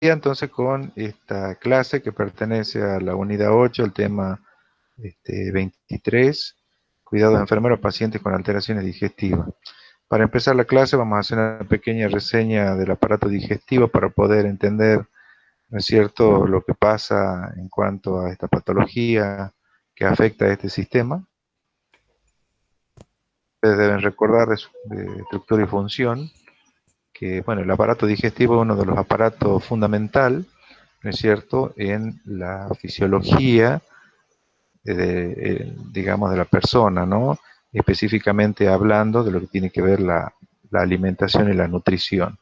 entonces con esta clase que pertenece a la unidad 8, el tema 23, cuidado de enfermeros pacientes con alteraciones digestivas. Para empezar la clase vamos a hacer una pequeña reseña del aparato digestivo para poder entender, ¿no es cierto?, lo que pasa en cuanto a esta patología que afecta a este sistema. Ustedes deben recordar de estructura y función que, bueno, el aparato digestivo es uno de los aparatos fundamental, ¿no es cierto?, en la fisiología, digamos, de la persona, ¿no? Específicamente hablando de lo que tiene que ver la alimentación y la nutrición.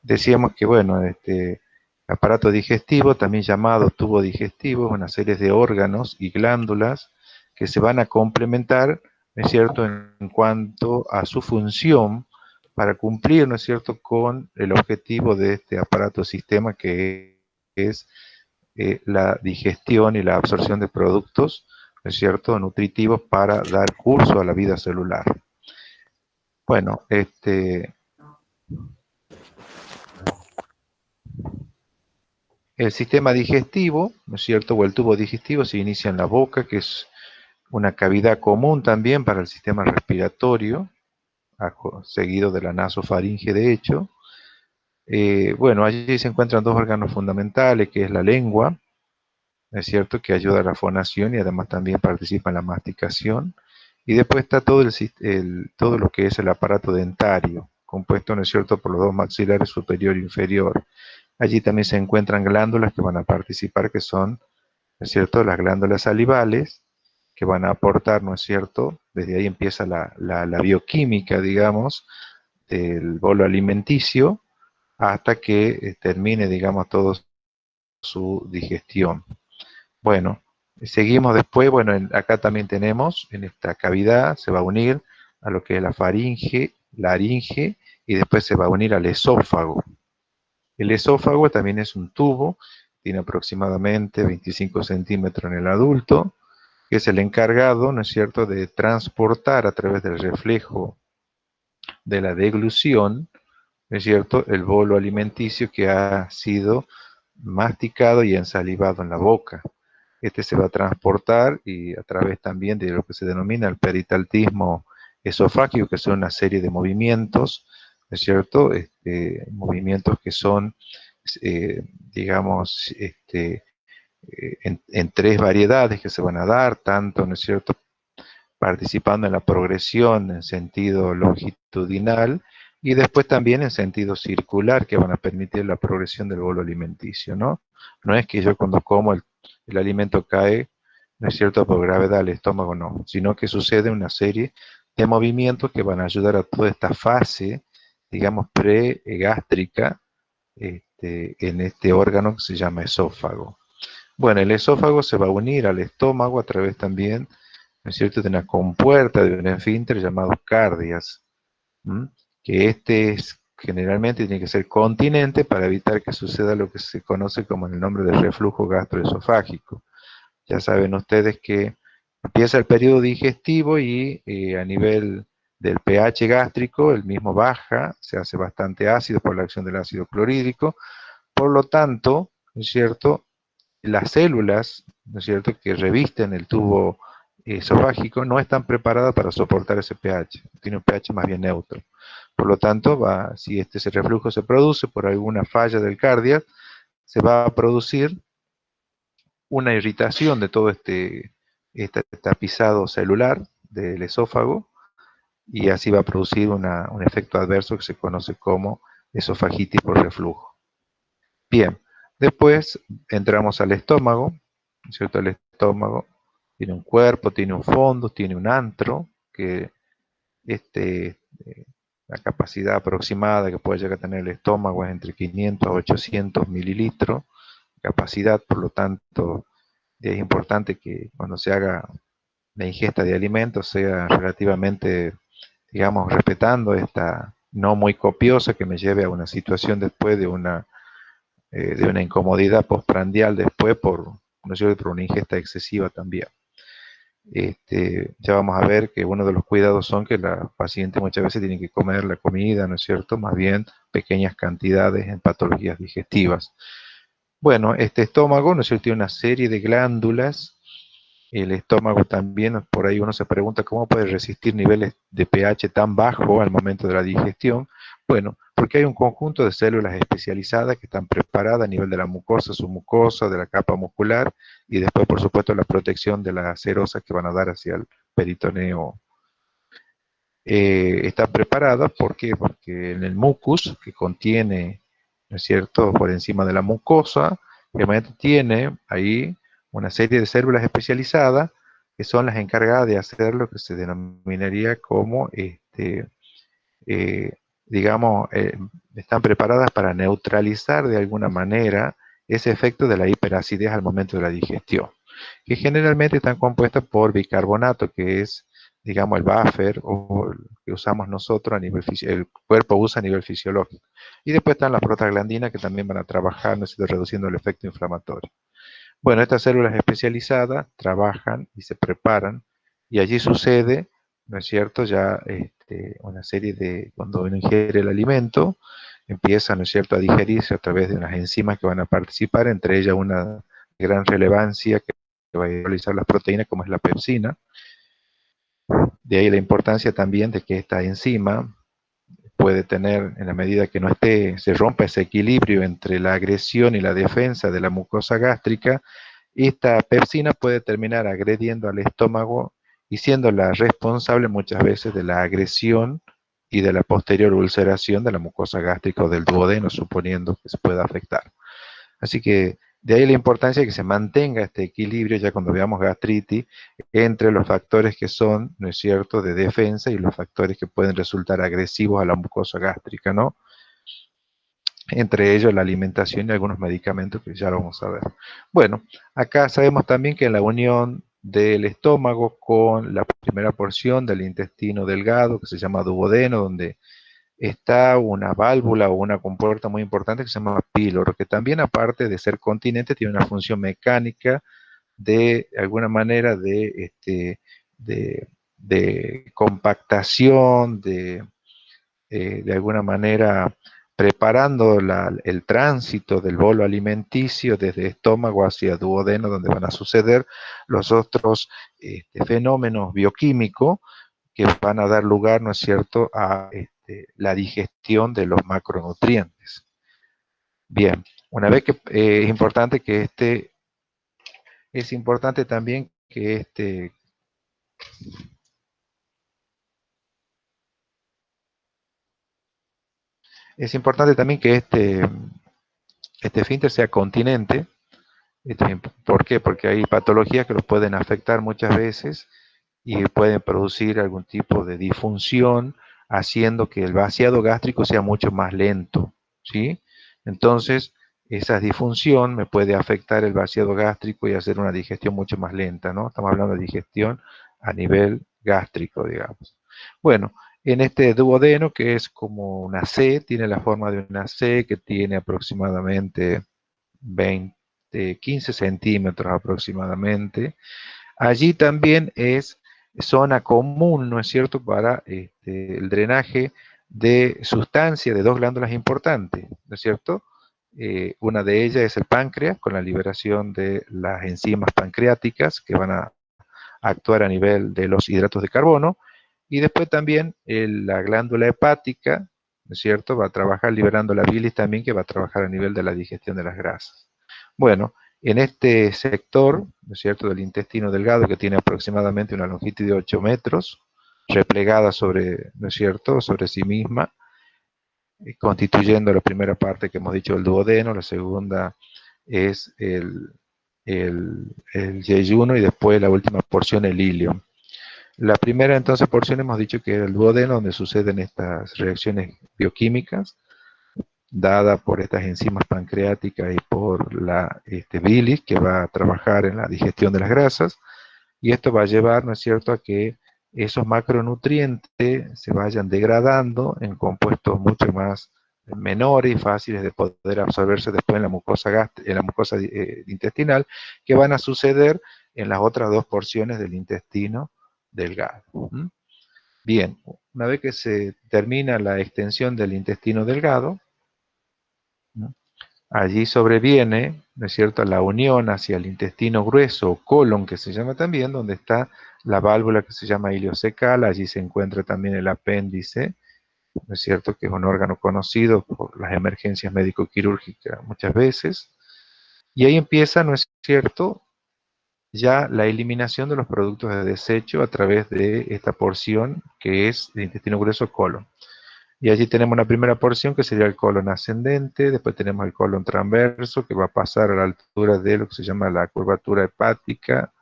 Decíamos que, bueno, este aparato digestivo, también llamado tubo digestivo, es una serie de órganos y glándulas que se van a complementar, ¿no es cierto?, en cuanto a su función para cumplir, ¿no es cierto?, con el objetivo de este aparato sistema que es la digestión y la absorción de productos, ¿no es cierto?, nutritivos para dar curso a la vida celular. Bueno, el sistema digestivo, ¿no es cierto?, o el tubo digestivo se inicia en la boca, que es una cavidad común también para el sistema respiratorio, seguido de la nasofaringe de hecho. Bueno, allí se encuentran dos órganos fundamentales, que es la lengua, es cierto, que ayuda a la fonación y además también participa en la masticación. Y después está todo lo que es el aparato dentario, compuesto, ¿no es cierto?, por los dos maxilares superior e inferior. Allí también se encuentran glándulas que van a participar, que son, ¿no es cierto?, las glándulas salivales, que van a aportar, ¿no es cierto?, desde ahí empieza la bioquímica, digamos, del bolo alimenticio, hasta que termine, digamos, todo su digestión. Bueno, seguimos después, bueno, acá también tenemos, en esta cavidad, se va a unir a lo que es la faringe, laringe, y después se va a unir al esófago. El esófago también es un tubo, tiene aproximadamente 25 centímetros en el adulto, que es el encargado, ¿no es cierto?, de transportar a través del reflejo de la deglución, ¿no es cierto?, el bolo alimenticio que ha sido masticado y ensalivado en la boca. Este se va a transportar y a través también de lo que se denomina el peristaltismo esofágico, que son una serie de movimientos, ¿no es cierto?, movimientos que son, digamos, en tres variedades que se van a dar, tanto, ¿no es cierto?, participando en la progresión en sentido longitudinal y después también en sentido circular, que van a permitir la progresión del bolo alimenticio, ¿no? No es que yo cuando como el alimento cae, ¿no es cierto?, por gravedad al estómago, no, sino que sucede una serie de movimientos que van a ayudar a toda esta fase, digamos, pregástrica, en este órgano que se llama esófago. Bueno, el esófago se va a unir al estómago a través también, ¿no es cierto?, de una compuerta, de un esfínter llamado cardias, ¿m? Que generalmente tiene que ser continente para evitar que suceda lo que se conoce como el nombre de reflujo gastroesofágico. Ya saben ustedes que empieza el periodo digestivo y a nivel del pH gástrico, el mismo baja, se hace bastante ácido por la acción del ácido clorhídrico, por lo tanto, ¿no es cierto?, las células, ¿no es cierto?, que revisten el tubo esofágico no están preparadas para soportar ese pH, tiene un pH más bien neutro. Por lo tanto, si ese reflujo se produce por alguna falla del cardia, se va a producir una irritación de todo este tapizado celular del esófago y así va a producir un efecto adverso que se conoce como esofagitis por reflujo. Bien, después entramos al estómago, ¿no es cierto? El estómago tiene un cuerpo, tiene un fondo, tiene un antro, que este, la capacidad aproximada que puede llegar a tener el estómago es entre 500 a 800 mililitros de capacidad, por lo tanto es importante que cuando se haga la ingesta de alimentos sea relativamente, digamos, respetando esta no muy copiosa que me lleve a una situación después de una incomodidad postprandial después ¿no es cierto?, por una ingesta excesiva también. Ya vamos a ver que uno de los cuidados son que la paciente muchas veces tiene que comer la comida, ¿no es cierto? Más bien pequeñas cantidades en patologías digestivas. Bueno, este estómago, ¿no es cierto? Tiene una serie de glándulas. El estómago también, por ahí uno se pregunta cómo puede resistir niveles de pH tan bajo al momento de la digestión. Bueno, porque hay un conjunto de células especializadas que están preparadas a nivel de la mucosa, submucosa, de la capa muscular y después, por supuesto, la protección de las serosas que van a dar hacia el peritoneo. Están preparadas, ¿por qué? Porque en el mucus que contiene, ¿no es cierto?, por encima de la mucosa, realmente tiene ahí una serie de células especializadas que son las encargadas de hacer lo que se denominaría como, eh, digamos, están preparadas para neutralizar de alguna manera ese efecto de la hiperacidez al momento de la digestión, que generalmente están compuestas por bicarbonato, que es, digamos, el buffer o que usamos nosotros a nivel el cuerpo usa a nivel fisiológico. Y después están las prostaglandinas que también van a trabajar, ¿no es cierto?, reduciendo el efecto inflamatorio. Bueno, estas células especializadas trabajan y se preparan y allí sucede, ¿no es cierto?, ya una serie de, cuando uno ingiere el alimento, empieza, ¿no es cierto?, a digerirse a través de unas enzimas que van a participar, entre ellas una de gran relevancia que va a hidrolizar las proteínas, como es la pepsina. De ahí la importancia también de que esta enzima puede tener, en la medida que no esté, se rompa ese equilibrio entre la agresión y la defensa de la mucosa gástrica, esta pepsina puede terminar agrediendo al estómago y siendo la responsable muchas veces de la agresión y de la posterior ulceración de la mucosa gástrica o del duodeno, suponiendo que se pueda afectar. Así que de ahí la importancia de que se mantenga este equilibrio, ya cuando veamos gastritis, entre los factores que son, ¿no es cierto?, de defensa y los factores que pueden resultar agresivos a la mucosa gástrica, ¿no? Entre ellos la alimentación y algunos medicamentos que ya lo vamos a ver. Bueno, acá sabemos también que en la unión del estómago con la primera porción del intestino delgado, que se llama duodeno, donde está una válvula o una compuerta muy importante que se llama píloro, que también aparte de ser continente tiene una función mecánica de alguna manera de compactación, de alguna manera preparando el tránsito del bolo alimenticio desde estómago hacia duodeno, donde van a suceder los otros fenómenos bioquímicos que van a dar lugar, ¿no es cierto?, a la digestión de los macronutrientes. Bien, una vez que es importante que es importante también que es importante también que este esfínter sea continente. ¿Por qué? Porque hay patologías que los pueden afectar muchas veces y pueden producir algún tipo de disfunción, haciendo que el vaciado gástrico sea mucho más lento, ¿sí? Entonces, esa disfunción me puede afectar el vaciado gástrico y hacer una digestión mucho más lenta, ¿no? Estamos hablando de digestión a nivel gástrico, digamos. Bueno, en este duodeno, que es como una C, tiene la forma de una C, que tiene aproximadamente 20, 15 centímetros aproximadamente. Allí también es zona común, ¿no es cierto?, para el drenaje de sustancia de dos glándulas importantes, ¿no es cierto? Una de ellas es el páncreas, con la liberación de las enzimas pancreáticas que van a actuar a nivel de los hidratos de carbono, y después también la glándula hepática, ¿no es cierto?, va a trabajar liberando la bilis también, que va a trabajar a nivel de la digestión de las grasas. Bueno, en este sector, ¿no es cierto?, del intestino delgado, que tiene aproximadamente una longitud de 8 metros, replegada sobre, ¿no es cierto?, sobre sí misma, constituyendo la primera parte que hemos dicho el duodeno, la segunda es el yeyuno y después la última porción el ilium. La primera entonces porción hemos dicho que era el duodeno, donde suceden estas reacciones bioquímicas, dada por estas enzimas pancreáticas y por la bilis, que va a trabajar en la digestión de las grasas, y esto va a llevar, ¿no es cierto?, a que esos macronutrientes se vayan degradando en compuestos mucho más menores y fáciles de poder absorberse después en la mucosa, en la mucosa intestinal, que van a suceder en las otras dos porciones del intestino delgado. Bien, una vez que se termina la extensión del intestino delgado, ¿no? Allí sobreviene, ¿no es cierto?, la unión hacia el intestino grueso o colon, que se llama también, donde está la válvula que se llama ileocecal. Allí se encuentra también el apéndice, ¿no es cierto?, que es un órgano conocido por las emergencias médico-quirúrgicas muchas veces. Y ahí empieza, ¿no es cierto?, ya la eliminación de los productos de desecho a través de esta porción que es el intestino grueso colon. Y allí tenemos una primera porción que sería el colon ascendente, después tenemos el colon transverso que va a pasar a la altura de lo que se llama la curvatura hepática,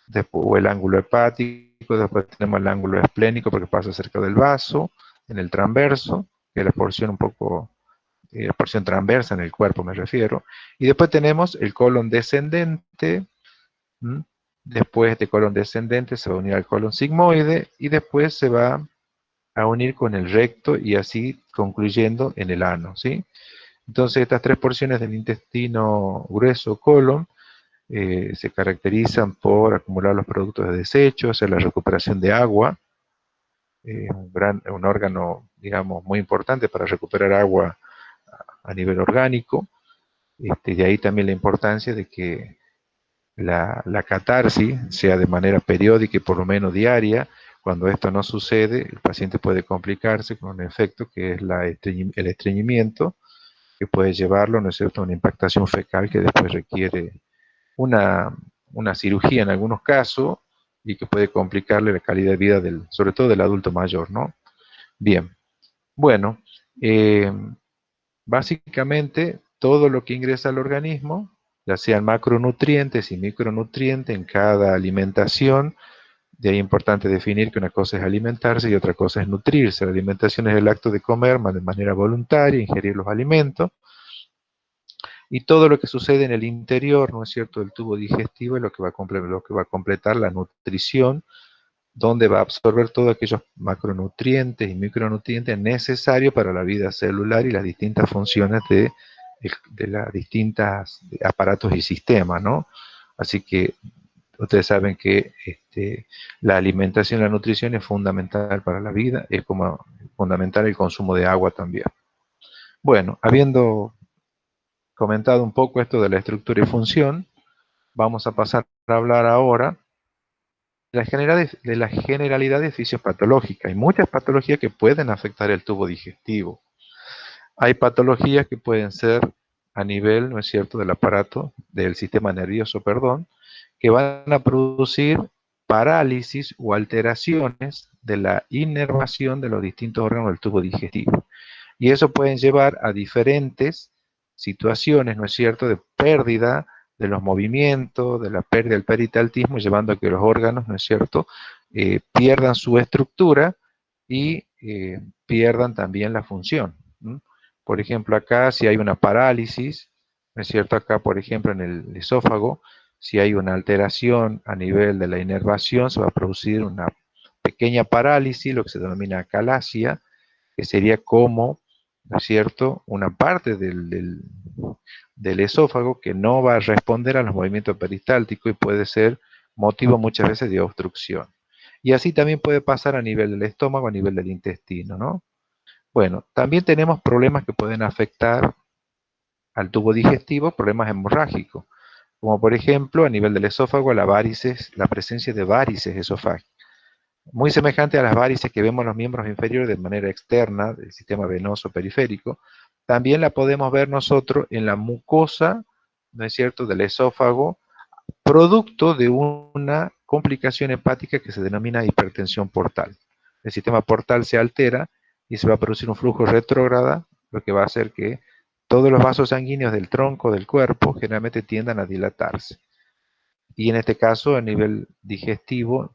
después, o el ángulo hepático, después tenemos el ángulo esplénico porque pasa cerca del vaso, en el transverso, que es la porción un poco, la porción transversa en el cuerpo me refiero, y después tenemos el colon descendente. Después de colon descendente se va a unir al colon sigmoide y después se va a unir con el recto y así concluyendo en el ano, ¿sí? Entonces estas tres porciones del intestino grueso colon se caracterizan por acumular los productos de desecho, hacer la recuperación de agua, un órgano, digamos, muy importante para recuperar agua a nivel orgánico. De ahí también la importancia de que la catarsis sea de manera periódica y por lo menos diaria. Cuando esto no sucede, el paciente puede complicarse con un efecto que es el estreñimiento, que puede llevarlo, ¿no es cierto?, a una impactación fecal que después requiere una, una cirugía en algunos casos y que puede complicarle la calidad de vida sobre todo del adulto mayor, ¿no? Bien, bueno, básicamente todo lo que ingresa al organismo, ya sean macronutrientes y micronutrientes en cada alimentación. De ahí es importante definir que una cosa es alimentarse y otra cosa es nutrirse. La alimentación es el acto de comer de manera voluntaria, ingerir los alimentos. Y todo lo que sucede en el interior, ¿no es cierto?, del tubo digestivo es lo que va a completar la nutrición, donde va a absorber todos aquellos macronutrientes y micronutrientes necesarios para la vida celular y las distintas funciones de las distintas aparatos y sistemas, ¿no? Así que ustedes saben que la alimentación y la nutrición es fundamental para la vida, es como fundamental el consumo de agua también. Bueno, habiendo comentado un poco esto de la estructura y función, vamos a pasar a hablar ahora de la generalidad de fisiopatológica. Hay muchas patologías que pueden afectar el tubo digestivo. Hay patologías que pueden ser a nivel, ¿no es cierto?, del aparato, del sistema nervioso, perdón, que van a producir parálisis o alteraciones de la inervación de los distintos órganos del tubo digestivo. Y eso pueden llevar a diferentes situaciones, ¿no es cierto?, de pérdida de los movimientos, de la pérdida del peristaltismo, llevando a que los órganos, ¿no es cierto?, pierdan su estructura y pierdan también la función. Por ejemplo, acá si hay una parálisis, ¿no es cierto?, acá por ejemplo en el esófago, si hay una alteración a nivel de la inervación, se va a producir una pequeña parálisis, lo que se denomina acalasia, que sería como, ¿no es cierto?, una parte del esófago que no va a responder a los movimientos peristálticos y puede ser motivo muchas veces de obstrucción. Y así también puede pasar a nivel del estómago, a nivel del intestino, ¿no? Bueno, también tenemos problemas que pueden afectar al tubo digestivo, problemas hemorrágicos, como por ejemplo a nivel del esófago la presencia de varices esofágicas. Muy semejante a las varices que vemos en los miembros inferiores de manera externa del sistema venoso periférico, también la podemos ver nosotros en la mucosa, ¿no es cierto?, del esófago, producto de una complicación hepática que se denomina hipertensión portal. El sistema portal se altera y se va a producir un flujo retrógrado, lo que va a hacer que todos los vasos sanguíneos del tronco del cuerpo generalmente tiendan a dilatarse. Y en este caso, a nivel digestivo,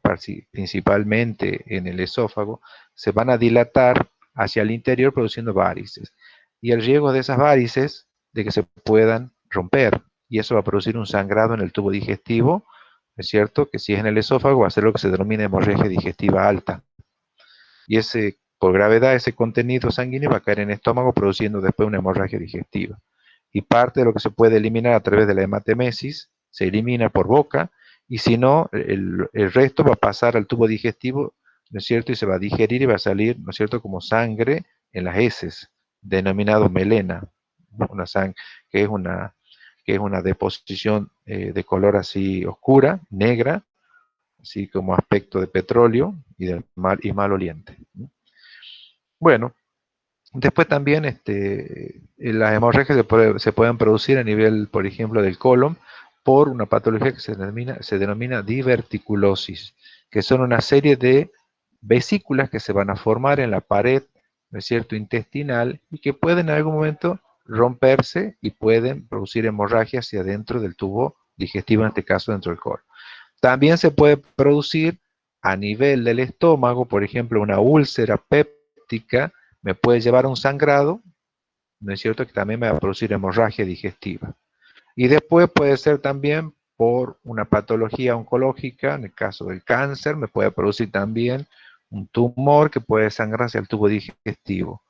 principalmente en el esófago, se van a dilatar hacia el interior produciendo varices. Y el riesgo de esas varices de que se puedan romper. Y eso va a producir un sangrado en el tubo digestivo, ¿es cierto? Que si es en el esófago va a ser lo que se denomina hemorragia digestiva alta. Y por gravedad, ese contenido sanguíneo va a caer en el estómago produciendo después una hemorragia digestiva. Y parte de lo que se puede eliminar a través de la hematemesis se elimina por boca y si no, el resto va a pasar al tubo digestivo, ¿no es cierto? Y se va a digerir y va a salir, ¿no es cierto?, como sangre en las heces, denominado melena, una sangre que es una deposición de color así oscura, negra, así como aspecto de petróleo y maloliente. Bueno, después también las hemorragias se pueden producir a nivel, por ejemplo, del colon por una patología que se denomina diverticulosis, que son una serie de vesículas que se van a formar en la pared, ¿no es cierto?, intestinal y que pueden en algún momento romperse y pueden producir hemorragia hacia adentro del tubo digestivo, en este caso dentro del colon. También se puede producir a nivel del estómago, por ejemplo, una úlcera péptica me puede llevar a un sangrado, ¿no es cierto?, que también me va a producir hemorragia digestiva. Y después puede ser también por una patología oncológica, en el caso del cáncer, me puede producir también un tumor que puede sangrar hacia el tubo digestivo.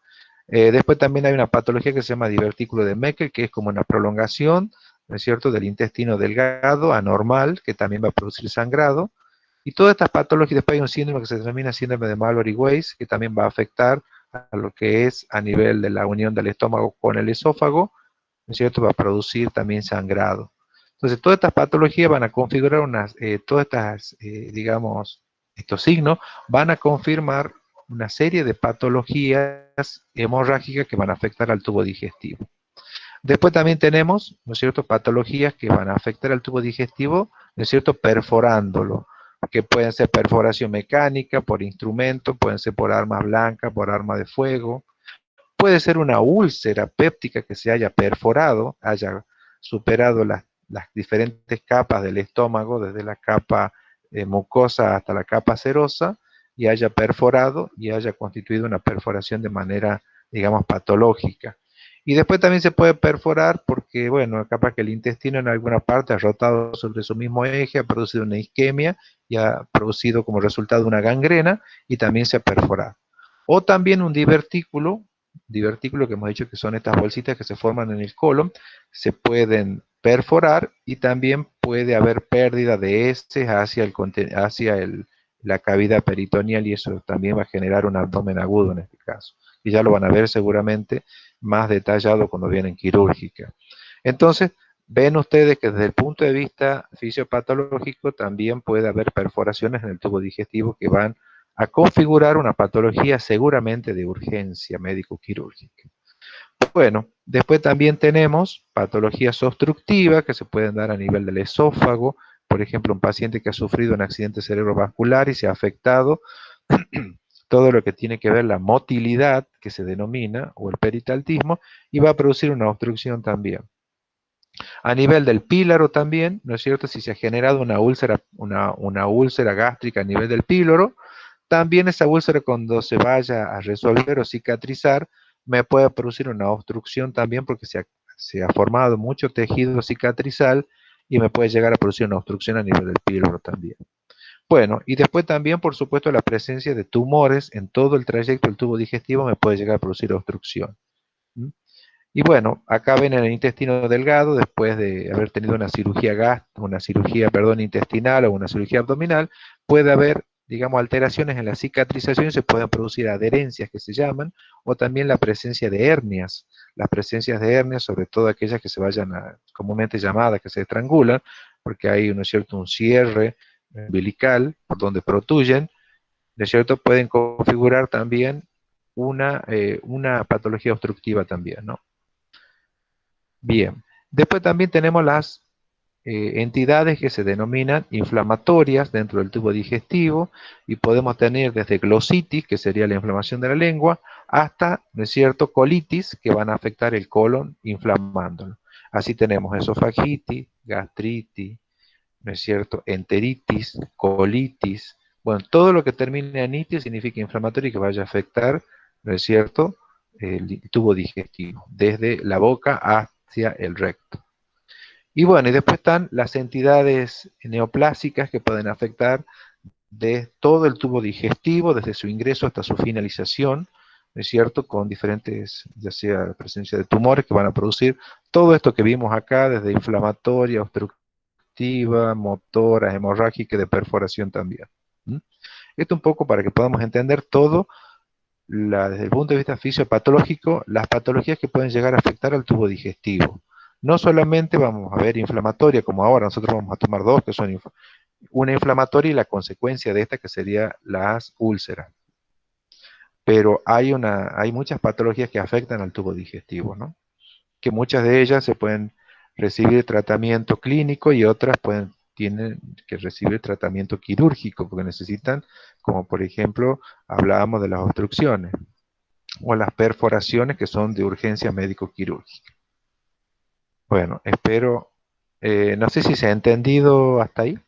Después también hay una patología que se llama divertículo de Meckel, que es como una prolongación, ¿no es cierto?, del intestino delgado, anormal, que también va a producir sangrado. Y todas estas patologías, después hay un síndrome que se denomina síndrome de Mallory-Weiss, que también va a afectar a lo que es a nivel de la unión del estómago con el esófago, ¿no es cierto?, va a producir también sangrado. Entonces, todas estas patologías van a configurar todas estas, digamos, estos signos van a confirmar una serie de patologías hemorrágicas que van a afectar al tubo digestivo. Después también tenemos, ¿no es cierto?, patologías que van a afectar al tubo digestivo, ¿no es cierto?, perforándolo, que pueden ser perforación mecánica, por instrumento, pueden ser por armas blancas, por arma de fuego, puede ser una úlcera péptica que se haya perforado, haya superado las diferentes capas del estómago, desde la capa mucosa hasta la capa serosa, y haya perforado y haya constituido una perforación de manera, digamos, patológica. Y después también se puede perforar porque, bueno, capaz que el intestino en alguna parte ha rotado sobre su mismo eje, ha producido una isquemia y ha producido como resultado una gangrena y también se ha perforado. O también un divertículo que hemos dicho que son estas bolsitas que se forman en el colon, se pueden perforar y también puede haber pérdida de heces hacia la cavidad peritoneal y eso también va a generar un abdomen agudo en este caso. Y ya lo van a ver seguramente más detallado cuando vienen quirúrgica. Entonces, ven ustedes que desde el punto de vista fisiopatológico también puede haber perforaciones en el tubo digestivo que van a configurar una patología seguramente de urgencia médico-quirúrgica. Bueno, después también tenemos patologías obstructivas que se pueden dar a nivel del esófago, por ejemplo, un paciente que ha sufrido un accidente cerebrovascular y se ha afectado todo lo que tiene que ver la motilidad, que se denomina, o el peristaltismo, y va a producir una obstrucción también. A nivel del píloro también, ¿no es cierto? Si se ha generado una úlcera gástrica a nivel del píloro, también esa úlcera cuando se vaya a resolver o cicatrizar, me puede producir una obstrucción también porque se ha formado mucho tejido cicatrizal y me puede llegar a producir una obstrucción a nivel del píloro también. Bueno, y después también, por supuesto, la presencia de tumores en todo el trayecto del tubo digestivo me puede llegar a producir obstrucción. ¿Mm? Y bueno, acá ven en el intestino delgado, después de haber tenido una cirugía intestinal o una cirugía abdominal, puede haber, digamos, alteraciones en la cicatrización, se pueden producir adherencias que se llaman, o también la presencia de hernias. Las presencias de hernias, sobre todo aquellas que se vayan comúnmente llamadas, que se estrangulan, porque hay, ¿no es cierto?, un cierre umbilical por donde protuyen, ¿no es cierto?, pueden configurar también una patología obstructiva también, ¿no? Bien, después también tenemos las entidades que se denominan inflamatorias dentro del tubo digestivo y podemos tener desde glositis, que sería la inflamación de la lengua, hasta, ¿no es cierto?, colitis, que van a afectar el colon inflamándolo. Así tenemos esofagitis, gastritis, ¿no es cierto?, enteritis, colitis. Bueno, todo lo que termine en itis significa inflamatorio y que vaya a afectar, ¿no es cierto?, el tubo digestivo, desde la boca hacia el recto. Y bueno, y después están las entidades neoplásicas que pueden afectar de todo el tubo digestivo, desde su ingreso hasta su finalización, ¿no es cierto?, con diferentes, ya sea la presencia de tumores que van a producir todo esto que vimos acá, desde inflamatoria, obstructiva, digestiva, motoras, hemorrágica y de perforación también. ¿Mm? Esto un poco para que podamos entender todo desde el punto de vista fisiopatológico, las patologías que pueden llegar a afectar al tubo digestivo. No solamente vamos a ver inflamatoria, como ahora nosotros vamos a tomar dos, que son una inflamatoria y la consecuencia de esta, que sería las úlceras. Pero hay muchas patologías que afectan al tubo digestivo, ¿no? Que muchas de ellas se pueden recibir tratamiento clínico y otras tienen que recibir tratamiento quirúrgico porque necesitan, como por ejemplo, hablábamos de las obstrucciones o las perforaciones que son de urgencia médico-quirúrgica. Bueno, espero, no sé si se ha entendido hasta ahí.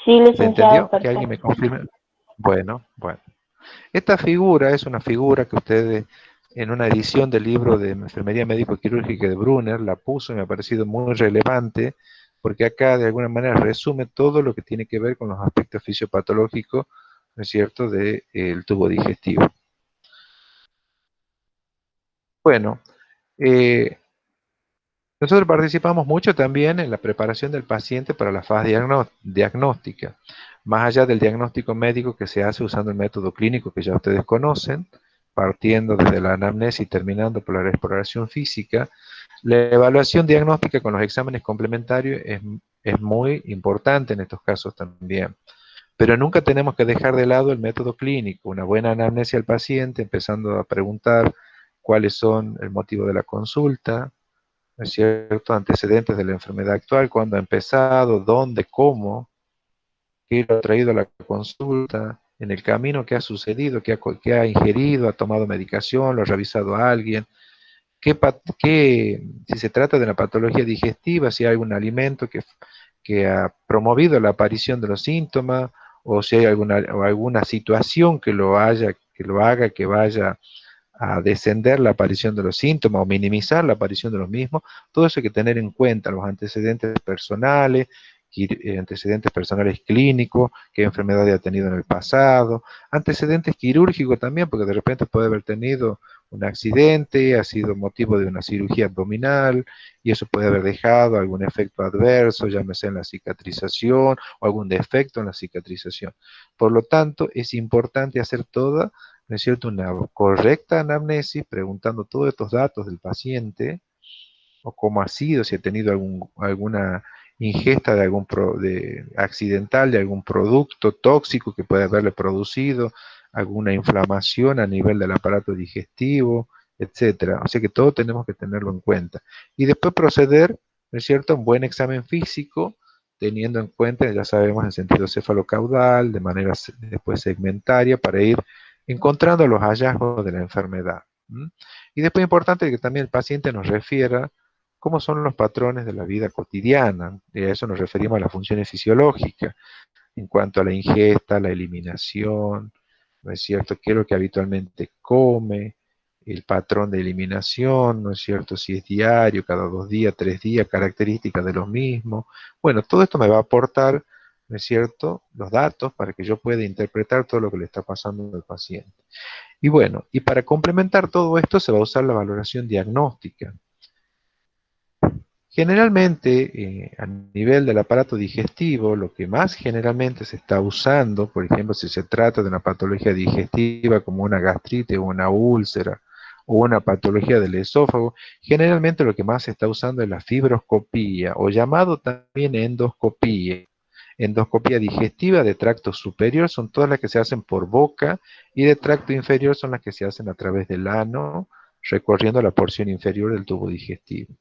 Sí, ¿Se licenciado, entendió? Que alguien me perfecto. confirme. Bueno. Esta figura es una figura que ustedes en una edición del libro de Enfermería Médico-Quirúrgica de Brunner la puso y me ha parecido muy relevante porque acá de alguna manera resume todo lo que tiene que ver con los aspectos fisiopatológicos, ¿no es cierto?, del tubo digestivo. Bueno, eh, nosotros participamos mucho también en la preparación del paciente para la fase diagnóstica, más allá del diagnóstico médico que se hace usando el método clínico que ya ustedes conocen, partiendo desde la anamnesis y terminando por la exploración física. La evaluación diagnóstica con los exámenes complementarios es muy importante en estos casos también, pero nunca tenemos que dejar de lado el método clínico, una buena anamnesis al paciente, empezando a preguntar cuáles son el motivo de la consulta, ¿no es cierto?, antecedentes de la enfermedad actual, cuándo ha empezado, dónde, cómo, qué lo ha traído a la consulta, en el camino qué ha sucedido, qué ha ingerido, ha tomado medicación, lo ha revisado a alguien, si se trata de una patología digestiva, si hay algún alimento que ha promovido la aparición de los síntomas, o si hay alguna situación que vaya a descender la aparición de los síntomas o minimizar la aparición de los mismos. Todo eso hay que tener en cuenta, los antecedentes personales clínicos, qué enfermedad ha tenido en el pasado, antecedentes quirúrgicos también, porque de repente puede haber tenido un accidente, ha sido motivo de una cirugía abdominal, y eso puede haber dejado algún efecto adverso, llámese en la cicatrización o algún defecto en la cicatrización. Por lo tanto, es importante hacer toda, ¿no es cierto?, una correcta anamnesis, preguntando todos estos datos del paciente, o cómo ha sido, si ha tenido alguna ingesta accidental de algún producto tóxico que puede haberle producido, alguna inflamación a nivel del aparato digestivo, etcétera. O sea que todo tenemos que tenerlo en cuenta. Y después proceder, ¿no es cierto?, a un buen examen físico, teniendo en cuenta, ya sabemos, el sentido cefalocaudal, de manera después segmentaria, para ir encontrando los hallazgos de la enfermedad. ¿Mm? Y después es importante que también el paciente nos refiera cómo son los patrones de la vida cotidiana. Y a eso nos referimos a las funciones fisiológicas, en cuanto a la ingesta, la eliminación, ¿no es cierto?, qué es lo que habitualmente come, el patrón de eliminación, ¿no es cierto?, si es diario, cada 2 días, 3 días, características de los mismos. Bueno, todo esto me va a aportar, ¿no es cierto?, los datos para que yo pueda interpretar todo lo que le está pasando al paciente. Y bueno, y para complementar todo esto se va a usar la valoración diagnóstica. Generalmente, a nivel del aparato digestivo, lo que más generalmente se está usando, por ejemplo, si se trata de una patología digestiva como una gastritis o una úlcera o una patología del esófago, generalmente lo que más se está usando es la fibroscopía o llamado también endoscopía. Endoscopía digestiva de tracto superior son todas las que se hacen por boca y de tracto inferior son las que se hacen a través del ano, recorriendo la porción inferior del tubo digestivo.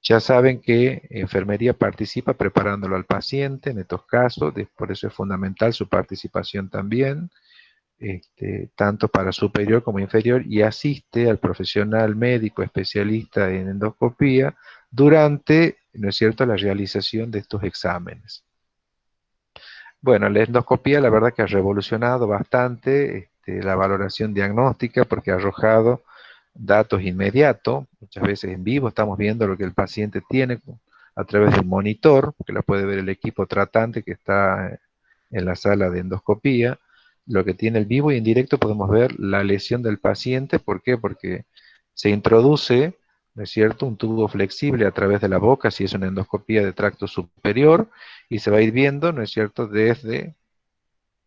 Ya saben que enfermería participa preparándolo al paciente en estos casos, por eso es fundamental su participación también, tanto para superior como inferior, y asiste al profesional médico especialista en endoscopía durante, ¿no es cierto?, la realización de estos exámenes. Bueno, la endoscopía la verdad que ha revolucionado bastante la valoración diagnóstica porque ha arrojado datos inmediatos, muchas veces en vivo estamos viendo lo que el paciente tiene a través del monitor, que lo puede ver el equipo tratante que está en la sala de endoscopía, lo que tiene el vivo y en directo podemos ver la lesión del paciente. ¿Por qué? Porque se introduce ¿no es cierto? Un tubo flexible a través de la boca, si es una endoscopía de tracto superior, y se va a ir viendo, ¿no es cierto?, desde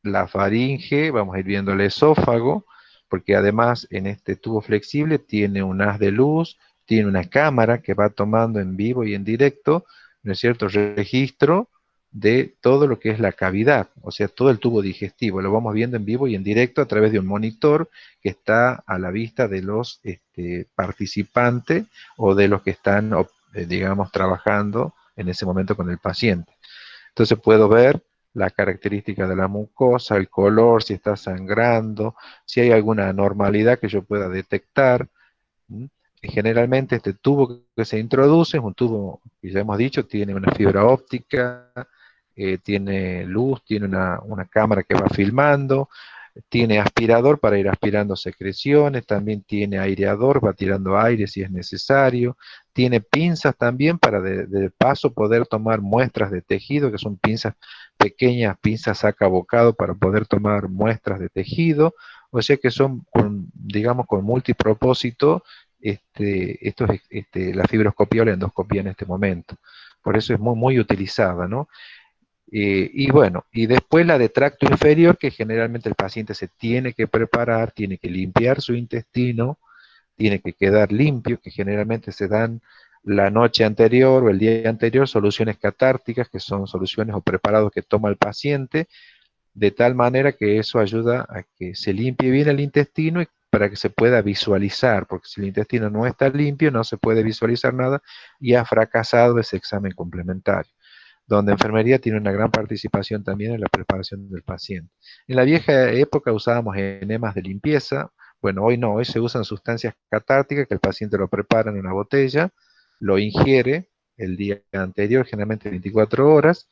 la faringe, vamos a ir viendo el esófago, porque además en este tubo flexible tiene un haz de luz, tiene una cámara que va tomando en vivo y en directo, ¿no es cierto?, registro de todo lo que es la cavidad, o sea, todo el tubo digestivo, lo vamos viendo en vivo y en directo a través de un monitor que está a la vista de los participantes o de los que están, digamos, trabajando en ese momento con el paciente. Entonces puedo ver la característica de la mucosa, el color, si está sangrando, si hay alguna anormalidad que yo pueda detectar. ¿M? Y generalmente este tubo que se introduce es un tubo, que ya hemos dicho, tiene una fibra óptica, tiene luz, tiene una cámara que va filmando, tiene aspirador para ir aspirando secreciones, también tiene aireador, va tirando aire si es necesario, tiene pinzas también para de paso poder tomar muestras de tejido, que son pinzas pequeñas, pinzas saca bocado para poder tomar muestras de tejido, o sea que son, digamos, con multipropósito, esto es la fibroscopía o la endoscopía en este momento. Por eso es muy, muy utilizada, ¿no? Y bueno, y después la de tracto inferior, que generalmente el paciente se tiene que preparar, tiene que limpiar su intestino, tiene que quedar limpio, que generalmente se dan la noche anterior o el día anterior soluciones catárticas, que son soluciones o preparados que toma el paciente, de tal manera que eso ayuda a que se limpie bien el intestino y para que se pueda visualizar, porque si el intestino no está limpio, no se puede visualizar nada y ha fracasado ese examen complementario, donde enfermería tiene una gran participación también en la preparación del paciente. En la vieja época usábamos enemas de limpieza, bueno, hoy no, hoy se usan sustancias catárticas que el paciente lo prepara en una botella, lo ingiere el día anterior, generalmente 24 horas,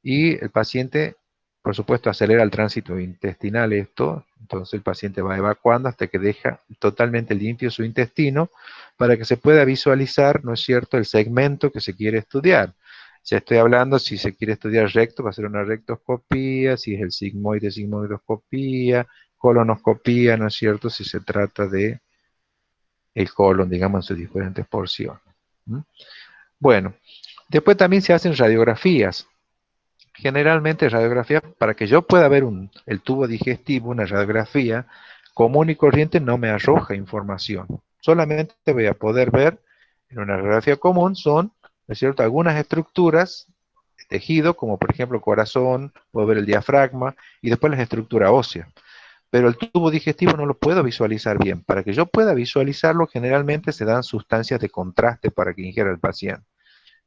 y el paciente, por supuesto, acelera el tránsito intestinal esto, entonces el paciente va evacuando hasta que deja totalmente limpio su intestino para que se pueda visualizar, ¿no es cierto?, el segmento que se quiere estudiar. Ya estoy hablando, si se quiere estudiar recto, va a ser una rectoscopía, si es el sigmoide, sigmoidoscopía, colonoscopía, ¿no es cierto?, si se trata de el colon, digamos, en sus diferentes porciones. ¿Mm? Bueno, después también se hacen radiografías. Generalmente radiografía, para que yo pueda ver el tubo digestivo, una radiografía común y corriente no me arroja información. Solamente voy a poder ver en una radiografía común son, ¿no es cierto?, algunas estructuras de tejido, como por ejemplo corazón, puedo ver el diafragma y después las estructuras óseas. Pero el tubo digestivo no lo puedo visualizar bien. Para que yo pueda visualizarlo, generalmente se dan sustancias de contraste para que ingiera el paciente.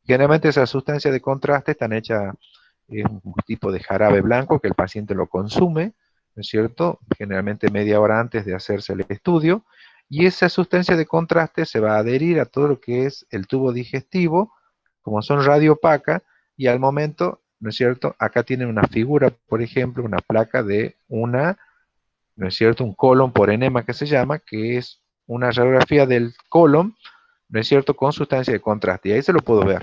Generalmente esas sustancias de contraste están hechas, es un tipo de jarabe blanco que el paciente lo consume, ¿no es cierto?, generalmente media hora antes de hacerse el estudio, y esa sustancia de contraste se va a adherir a todo lo que es el tubo digestivo, como son radiopaca, y al momento, ¿no es cierto?, acá tienen una figura, por ejemplo, una placa de ¿no es cierto?, un colon por enema que se llama, que es una radiografía del colon, ¿no es cierto?, con sustancia de contraste, y ahí se lo puedo ver.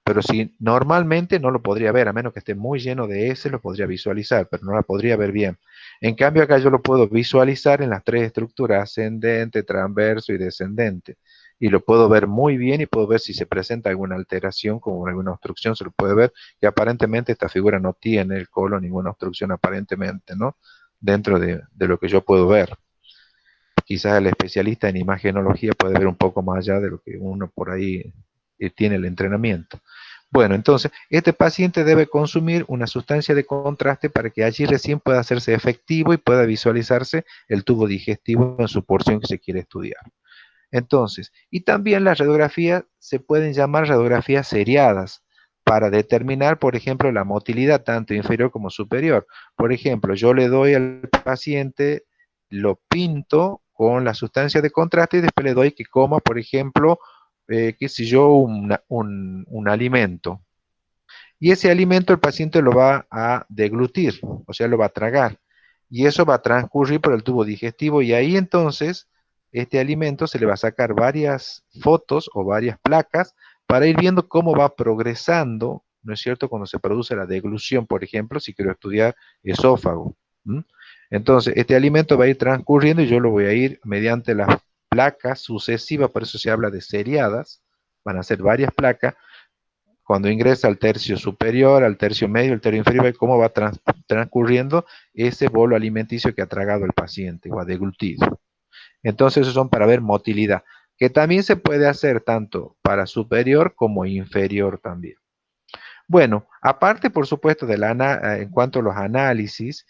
Pero si normalmente no lo podría ver, a menos que esté muy lleno de S, lo podría visualizar, pero no la podría ver bien. En cambio, acá yo lo puedo visualizar en las tres estructuras, ascendente, transverso y descendente. Y lo puedo ver muy bien y puedo ver si se presenta alguna alteración, como alguna obstrucción, se lo puede ver, que aparentemente esta figura no tiene el colon ninguna obstrucción aparentemente, ¿no? Dentro de lo que yo puedo ver. Quizás el especialista en imagenología puede ver un poco más allá de lo que uno por ahí tiene el entrenamiento. Bueno, entonces, este paciente debe consumir una sustancia de contraste para que allí recién pueda hacerse efectivo y pueda visualizarse el tubo digestivo en su porción que se quiere estudiar. Entonces, y también las radiografías se pueden llamar radiografías seriadas para determinar, por ejemplo, la motilidad tanto inferior como superior. Por ejemplo, yo le doy al paciente, lo pinto con la sustancia de contraste y después le doy que coma, por ejemplo, qué sé yo, un alimento. Y ese alimento el paciente lo va a deglutir, o sea, lo va a tragar. Y eso va a transcurrir por el tubo digestivo y ahí entonces este alimento se le va a sacar varias fotos o varias placas para ir viendo cómo va progresando, ¿no es cierto?, cuando se produce la deglución, por ejemplo, si quiero estudiar esófago. ¿M? Entonces, este alimento va a ir transcurriendo y yo lo voy a ir mediante las placas sucesivas, por eso se habla de seriadas, van a ser varias placas, cuando ingresa al tercio superior, al tercio medio, al tercio inferior, ve cómo va transcurriendo ese bolo alimenticio que ha tragado el paciente o ha deglutido. Entonces, esos son para ver motilidad, que también se puede hacer tanto para superior como inferior también. Bueno, aparte, por supuesto, en cuanto a los análisis,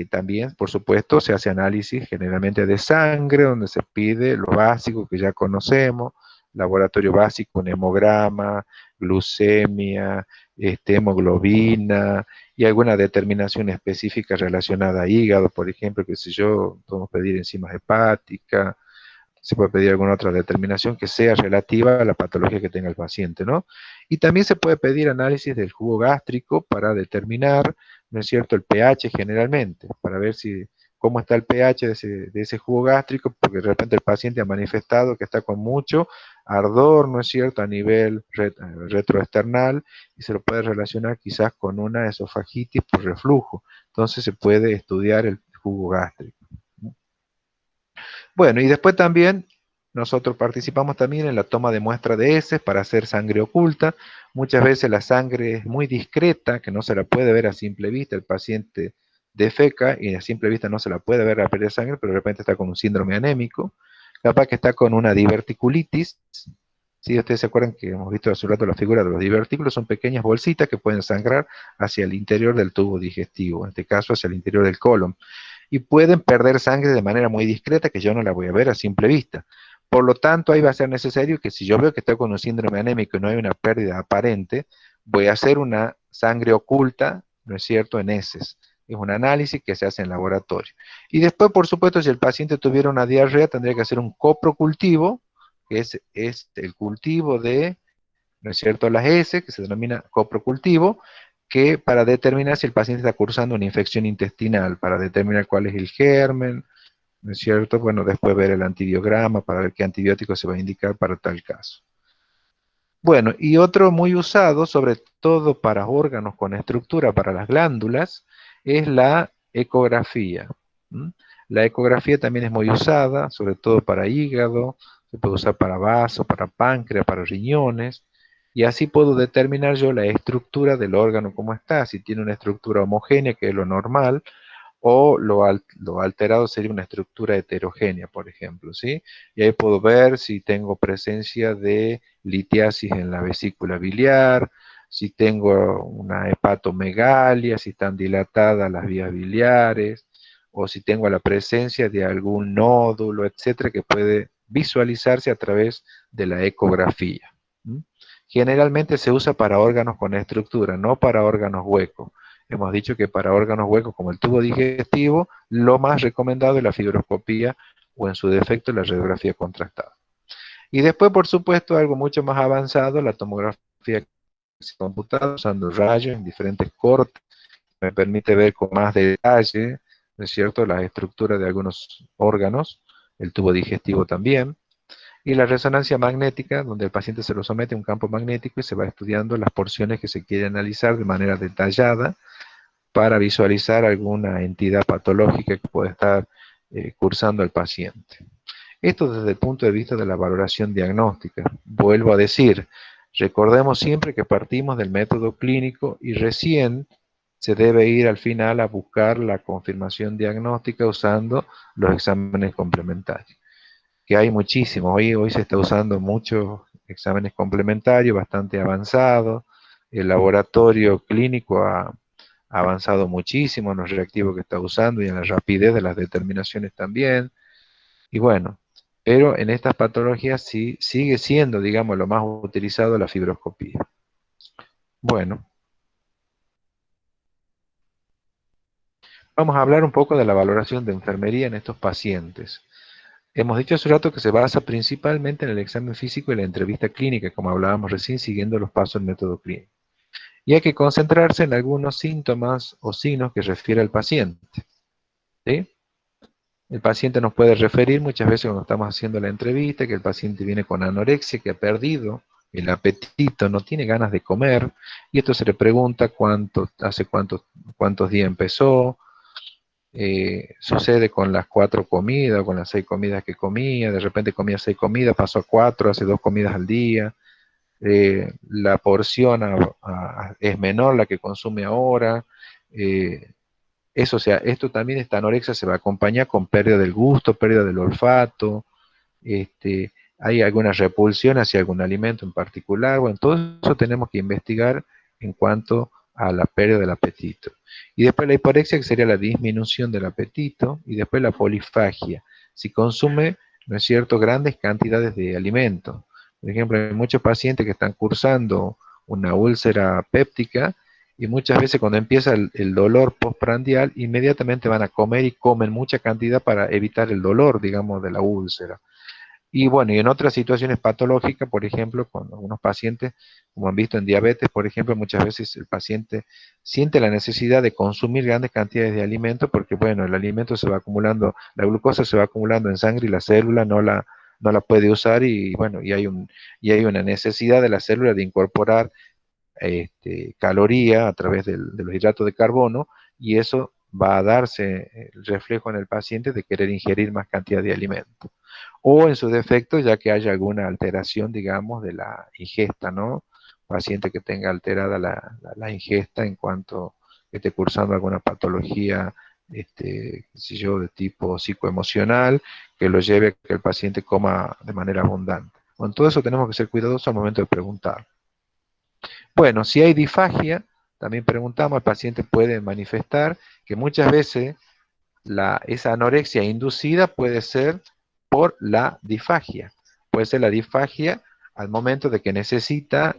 también, por supuesto, se hace análisis generalmente de sangre, donde se pide lo básico que ya conocemos, laboratorio básico, un hemograma, glucemia, hemoglobina y alguna determinación específica relacionada a hígado, por ejemplo, que si yo, podemos pedir enzimas hepáticas, se puede pedir alguna otra determinación que sea relativa a la patología que tenga el paciente, ¿no? Y también se puede pedir análisis del jugo gástrico para determinar, ¿no es cierto?, el pH generalmente, para ver si cómo está el pH de ese jugo gástrico, porque de repente el paciente ha manifestado que está con mucho ardor, ¿no es cierto?, a nivel retroesternal, y se lo puede relacionar quizás con una esofagitis por reflujo. Entonces se puede estudiar el jugo gástrico. Bueno, y después también nosotros participamos también en la toma de muestra de heces para hacer sangre oculta. Muchas veces la sangre es muy discreta, que no se la puede ver a simple vista. El paciente defeca y a simple vista no se la puede ver a pérdida de sangre, pero de repente está con un síndrome anémico. Capaz que está con una diverticulitis. Si ustedes se acuerdan que hemos visto hace un rato la figura de los divertículos, son pequeñas bolsitas que pueden sangrar hacia el interior del tubo digestivo, en este caso hacia el interior del colon, y pueden perder sangre de manera muy discreta que yo no la voy a ver a simple vista. Por lo tanto, ahí va a ser necesario que si yo veo que estoy con un síndrome anémico y no hay una pérdida aparente, voy a hacer una sangre oculta, ¿no es cierto?, en heces. Es un análisis que se hace en laboratorio. Y después, por supuesto, si el paciente tuviera una diarrea, tendría que hacer un coprocultivo, que es el cultivo de, ¿no es cierto?, las heces, que se denomina coprocultivo, que para determinar si el paciente está cursando una infección intestinal, para determinar cuál es el germen, ¿no es cierto? Bueno, después ver el antibiograma para ver qué antibiótico se va a indicar para tal caso. Bueno, y otro muy usado, sobre todo para órganos con estructura, para las glándulas, es la ecografía. ¿Mm? La ecografía también es muy usada, sobre todo para hígado, se puede usar para vaso, para páncreas, para riñones, y así puedo determinar yo la estructura del órgano como está, si tiene una estructura homogénea, que es lo normal, o lo alterado sería una estructura heterogénea, por ejemplo, ¿sí? Y ahí puedo ver si tengo presencia de litiasis en la vesícula biliar, si tengo una hepatomegalia, si están dilatadas las vías biliares, o si tengo la presencia de algún nódulo, etcétera, que puede visualizarse a través de la ecografía. ¿Mm? Generalmente se usa para órganos con estructura, no para órganos huecos. Hemos dicho que para órganos huecos como el tubo digestivo, lo más recomendado es la fibroscopía o en su defecto la radiografía contrastada. Y después, por supuesto, algo mucho más avanzado, la tomografía computada usando rayos en diferentes cortes, me permite ver con más detalle, ¿no es cierto?, las estructuras de algunos órganos, el tubo digestivo también, y la resonancia magnética, donde el paciente se lo somete a un campo magnético y se va estudiando las porciones que se quiere analizar de manera detallada, para visualizar alguna entidad patológica que puede estar cursando el paciente. Esto desde el punto de vista de la valoración diagnóstica. Vuelvo a decir, recordemos siempre que partimos del método clínico y recién se debe ir al final a buscar la confirmación diagnóstica usando los exámenes complementarios, que hay muchísimos. Hoy se está usando muchos exámenes complementarios bastante avanzados. El laboratorio clínico ha avanzado muchísimo en los reactivos que está usando y en la rapidez de las determinaciones también. Y bueno, pero en estas patologías sí sigue siendo, digamos, lo más utilizado la fibroscopía. Bueno, vamos a hablar un poco de la valoración de enfermería en estos pacientes. Hemos dicho hace un rato que se basa principalmente en el examen físico y la entrevista clínica, como hablábamos recién, siguiendo los pasos del método clínico. Y hay que concentrarse en algunos síntomas o signos que refiere al paciente. ¿Sí? El paciente nos puede referir muchas veces cuando estamos haciendo la entrevista que el paciente viene con anorexia, que ha perdido el apetito, no tiene ganas de comer, y esto se le pregunta hace cuántos días empezó, Sucede con las 4 comidas, o con las 6 comidas que comía, de repente comía 6 comidas, pasó a 4, hace 2 comidas al día, la porción es menor la que consume ahora, eh, eso, o sea, esto también, esta anorexia se va a acompañar con pérdida del gusto, pérdida del olfato, hay alguna repulsión hacia algún alimento en particular. Bueno, todo eso tenemos que investigar en cuanto a la pérdida del apetito. Y después la hiporexia, que sería la disminución del apetito, y después la polifagia. Si consume, ¿no es cierto?, grandes cantidades de alimentos. Por ejemplo, hay muchos pacientes que están cursando una úlcera péptica y muchas veces cuando empieza el dolor postprandial, inmediatamente van a comer y comen mucha cantidad para evitar el dolor, digamos, de la úlcera. Y bueno, y en otras situaciones patológicas, por ejemplo, con algunos pacientes, como han visto en diabetes, por ejemplo, muchas veces el paciente siente la necesidad de consumir grandes cantidades de alimento porque, bueno, el alimento se va acumulando, la glucosa se va acumulando en sangre y la célula no la puede usar y, bueno, y hay una necesidad de la célula de incorporar caloría a través de los hidratos de carbono y eso va a darse el reflejo en el paciente de querer ingerir más cantidad de alimento. O en su defecto, ya que haya alguna alteración, digamos, de la ingesta, ¿no? Paciente que tenga alterada la ingesta en cuanto que esté cursando alguna patología, qué sé yo, de tipo psicoemocional, que lo lleve a que el paciente coma de manera abundante. Con todo eso tenemos que ser cuidadosos al momento de preguntar. Bueno, si hay disfagia, también preguntamos, el paciente puede manifestar que muchas veces esa anorexia inducida puede ser por la disfagia. Puede ser la disfagia al momento de que necesita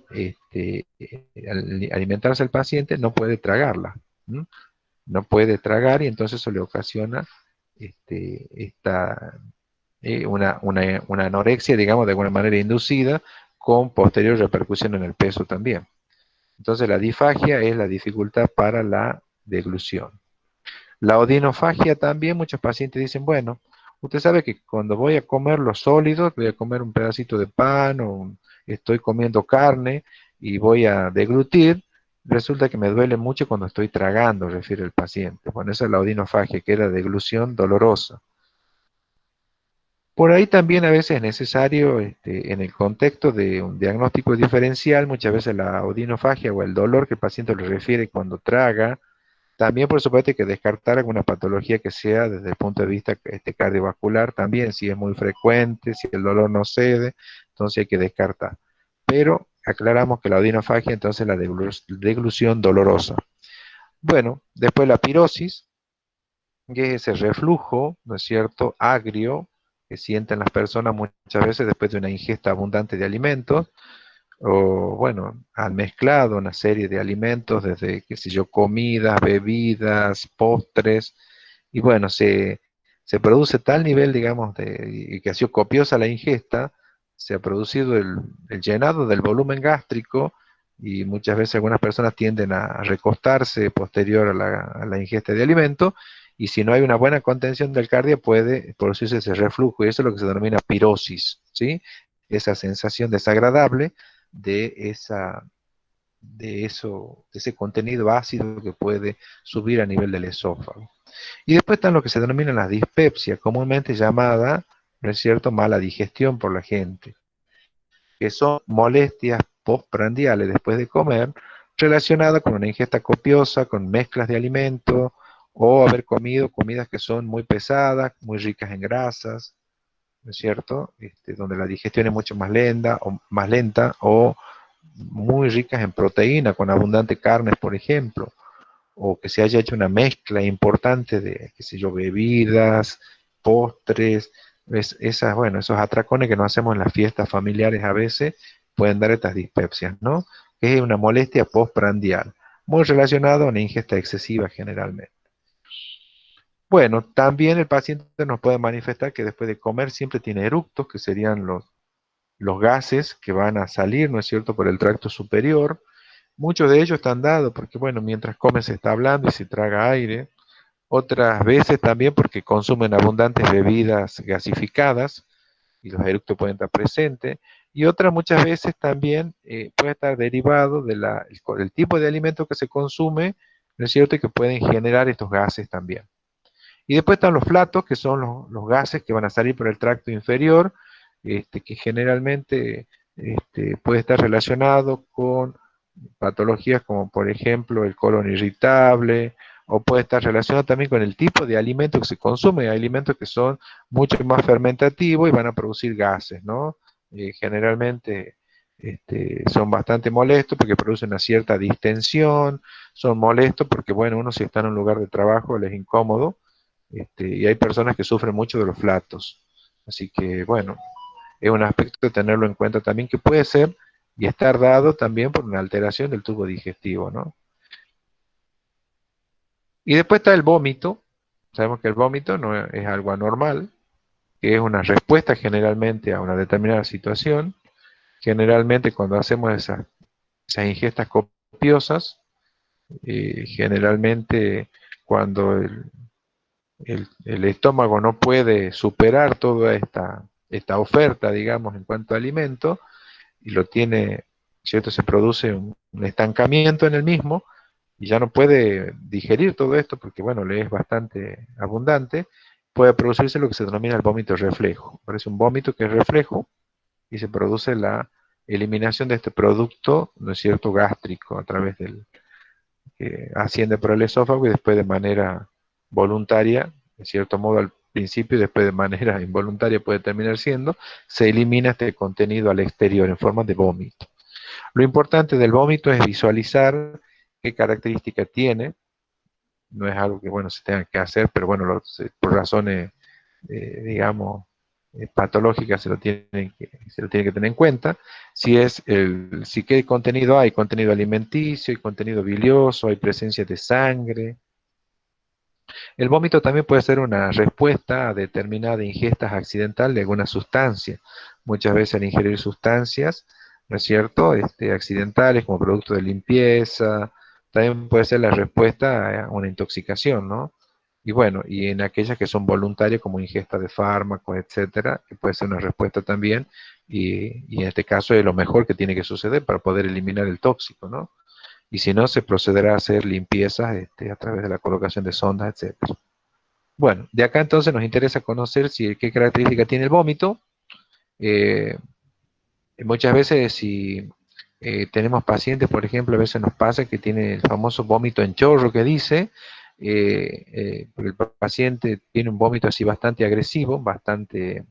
alimentarse el paciente, no puede tragarla. ¿M? No puede tragar y entonces eso le ocasiona una anorexia, digamos, de alguna manera inducida, con posterior repercusión en el peso también. Entonces la disfagia es la dificultad para la deglución. La odinofagia también, muchos pacientes dicen, bueno, usted sabe que cuando voy a comer los sólidos, voy a comer un pedacito de pan o estoy comiendo carne y voy a deglutir, resulta que me duele mucho cuando estoy tragando, refiere el paciente. Bueno, esa es la odinofagia, que es la deglución dolorosa. Por ahí también a veces es necesario, en el contexto de un diagnóstico diferencial, muchas veces la odinofagia o el dolor que el paciente le refiere cuando traga, también por supuesto hay que descartar alguna patología que sea desde el punto de vista cardiovascular también, si es muy frecuente, si el dolor no cede, entonces hay que descartar. Pero aclaramos que la odinofagia entonces es la deglución dolorosa. Bueno, después la pirosis, que es ese reflujo, ¿no es cierto?, agrio, que sienten las personas muchas veces después de una ingesta abundante de alimentos, o bueno, han mezclado una serie de alimentos, desde, qué sé yo, comidas, bebidas, postres, y bueno, se produce tal nivel, digamos, y que ha sido copiosa la ingesta, se ha producido el llenado del volumen gástrico, y muchas veces algunas personas tienden a recostarse posterior a la ingesta de alimento, y si no hay una buena contención del cardio, puede producirse ese reflujo, y eso es lo que se denomina pirosis, ¿sí? Esa sensación desagradable de de ese contenido ácido que puede subir a nivel del esófago. Y después están lo que se denominan las dispepsias, comúnmente llamada, ¿no es cierto?, mala digestión por la gente, que son molestias postprandiales después de comer, relacionadas con una ingesta copiosa, con mezclas de alimentos, o haber comido comidas que son muy pesadas, muy ricas en grasas, ¿no es cierto? Donde la digestión es mucho más lenta, o muy ricas en proteína, con abundante carnes, por ejemplo, o que se haya hecho una mezcla importante de, qué sé yo, bebidas, postres, bueno, esos atracones que nos hacemos en las fiestas familiares a veces pueden dar estas dispepsias, ¿no? Que es una molestia postprandial, muy relacionada a una ingesta excesiva generalmente. Bueno, también el paciente nos puede manifestar que después de comer siempre tiene eructos, que serían los gases que van a salir, ¿no es cierto?, por el tracto superior. Muchos de ellos están dados porque, bueno, mientras come se está hablando y se traga aire. Otras veces también porque consumen abundantes bebidas gasificadas y los eructos pueden estar presentes. Y otras muchas veces también puede estar derivado del tipo de alimento que se consume, ¿no es cierto?, y que pueden generar estos gases también. Y después están los flatos, que son los gases que van a salir por el tracto inferior, que generalmente puede estar relacionado con patologías como por ejemplo el colon irritable, o puede estar relacionado también con el tipo de alimento que se consume. Hay alimentos que son mucho más fermentativos y van a producir gases, ¿no? Generalmente son bastante molestos porque producen una cierta distensión, son molestos porque, bueno, uno si está en un lugar de trabajo les es incómodo, y hay personas que sufren mucho de los flatos. Así que, bueno, es un aspecto de tenerlo en cuenta también que puede ser y estar dado también por una alteración del tubo digestivo, ¿no? Y después está el vómito. Sabemos que el vómito no es algo anormal, que es una respuesta generalmente a una determinada situación. Generalmente cuando hacemos esas ingestas copiosas, generalmente cuando el estómago no puede superar toda esta oferta, digamos, en cuanto a alimento, y lo tiene, ¿cierto? Se produce un estancamiento en el mismo, y ya no puede digerir todo esto porque, bueno, le es bastante abundante, puede producirse lo que se denomina el vómito reflejo. Parece un vómito que es reflejo y se produce la eliminación de este producto, ¿no es cierto?, gástrico a través del que asciende por el esófago y después de manera voluntaria, de cierto modo al principio y después de manera involuntaria puede terminar siendo, se elimina este contenido al exterior en forma de vómito. Lo importante del vómito es visualizar qué característica tiene, no es algo que, bueno, se tenga que hacer, pero bueno, por razones, digamos, patológicas se lo tiene que tener en cuenta. Si qué contenido hay, contenido alimenticio, hay contenido bilioso, hay presencia de sangre. El vómito también puede ser una respuesta a determinada ingesta accidental de alguna sustancia. Muchas veces al ingerir sustancias, ¿no es cierto?, accidentales como producto de limpieza, también puede ser la respuesta a una intoxicación, ¿no? Y bueno, y en aquellas que son voluntarias como ingesta de fármacos, etcétera, que puede ser una respuesta también, y en este caso es lo mejor que tiene que suceder para poder eliminar el tóxico, ¿no? Y si no, se procederá a hacer limpiezas a través de la colocación de sondas, etcétera. Bueno, de acá entonces nos interesa conocer qué característica tiene el vómito. Eh, Muchas veces si tenemos pacientes, por ejemplo, a veces nos pasa que tiene el famoso vómito en chorro que dice, el paciente tiene un vómito así bastante agresivo, bastante,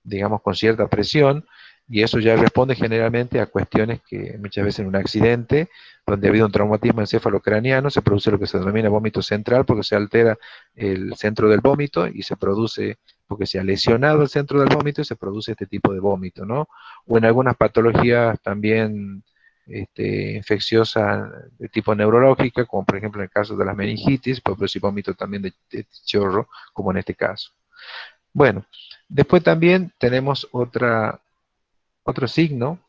digamos, con cierta presión, y eso ya responde generalmente a cuestiones que muchas veces en un accidente, donde ha habido un traumatismo encefalocraniano, se produce lo que se denomina vómito central, porque se altera el centro del vómito y se produce, porque se ha lesionado el centro del vómito y se produce este tipo de vómito, ¿no? O en algunas patologías también infecciosas de tipo neurológica, como por ejemplo en el caso de las meningitis, puede producir vómito también de chorro, como en este caso. Bueno, después también tenemos otro signo,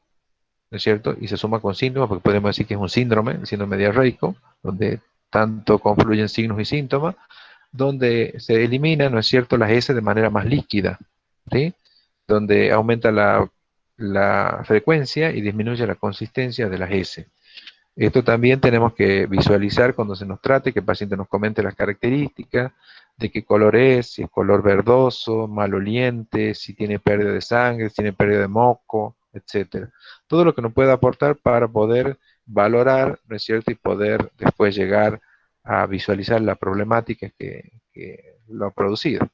¿no es cierto? Y se suma con síntomas, porque podemos decir que es un síndrome, el síndrome diarreico, donde tanto confluyen signos y síntomas, donde se elimina, ¿no es cierto?, las heces de manera más líquida, ¿sí? Donde aumenta la frecuencia y disminuye la consistencia de las heces. Esto también tenemos que visualizar cuando se nos trate, que el paciente nos comente las características, de qué color es, si es color verdoso, maloliente, si tiene pérdida de sangre, si tiene pérdida de moco, etcétera. Todo lo que nos pueda aportar para poder valorar, ¿no es cierto?, y poder después llegar a visualizar la problemática que lo ha producido.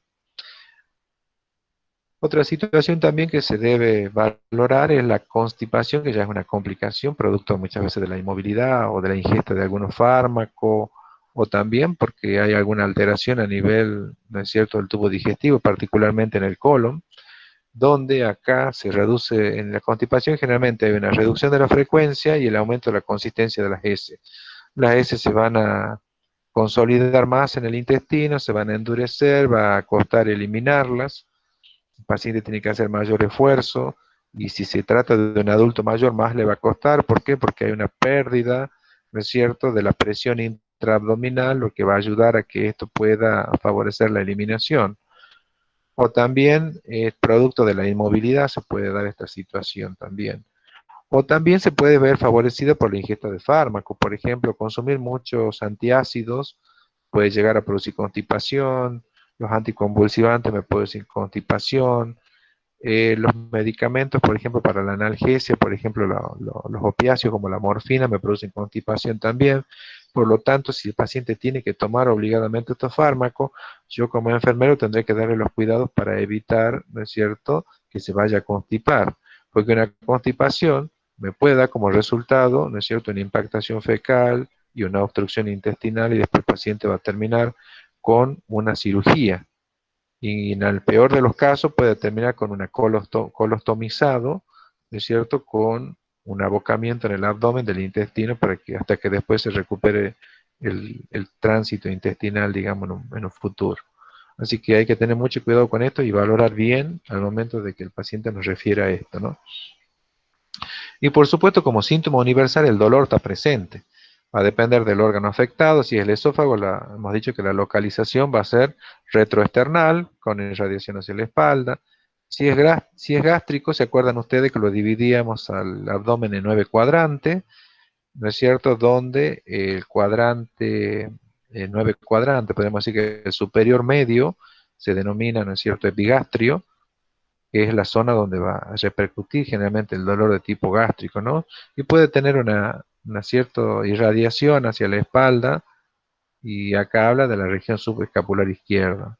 Otra situación también que se debe valorar es la constipación, que ya es una complicación, producto muchas veces de la inmovilidad o de la ingesta de algunos fármacos, o también porque hay alguna alteración a nivel, ¿no es cierto?, del tubo digestivo, particularmente en el colon, donde acá se reduce, en la constipación generalmente hay una reducción de la frecuencia y el aumento de la consistencia de las heces. Las heces se van a consolidar más en el intestino, se van a endurecer, va a costar eliminarlas, el paciente tiene que hacer mayor esfuerzo y si se trata de un adulto mayor más le va a costar. ¿Por qué? Porque hay una pérdida, ¿no es cierto?, de la presión intraabdominal, lo que va a ayudar a que esto pueda favorecer la eliminación. O también, producto de la inmovilidad, se puede dar esta situación también. O también se puede ver favorecida por la ingesta de fármacos, por ejemplo, consumir muchos antiácidos puede llegar a producir constipación, los anticonvulsivantes me pueden producir constipación, los medicamentos, por ejemplo, para la analgesia, por ejemplo, los opiáceos como la morfina me producen constipación también. Por lo tanto, si el paciente tiene que tomar obligadamente estos fármacos, yo como enfermero tendré que darle los cuidados para evitar, ¿no es cierto?, que se vaya a constipar. Porque una constipación me puede dar como resultado, ¿no es cierto?, una impactación fecal y una obstrucción intestinal y después el paciente va a terminar con una cirugía y en el peor de los casos puede terminar con una colostomizado, ¿no es cierto?, con un abocamiento en el abdomen del intestino para que hasta que después se recupere el tránsito intestinal, digamos, en un futuro. Así que hay que tener mucho cuidado con esto y valorar bien al momento de que el paciente nos refiera a esto, ¿no? Y por supuesto, como síntoma universal, el dolor está presente. Va a depender del órgano afectado. Si es el esófago, hemos dicho que la localización va a ser retroesternal, con irradiación hacia la espalda. Si es gástrico, ¿se acuerdan ustedes que lo dividíamos al abdomen en 9 cuadrantes? ¿No es cierto? Donde el cuadrante, 9 cuadrantes, podemos decir que el superior medio se denomina, ¿no es cierto?, epigastrio, que es la zona donde va a repercutir generalmente el dolor de tipo gástrico, ¿no? Y puede tener una cierta irradiación hacia la espalda, y acá habla de la región subescapular izquierda.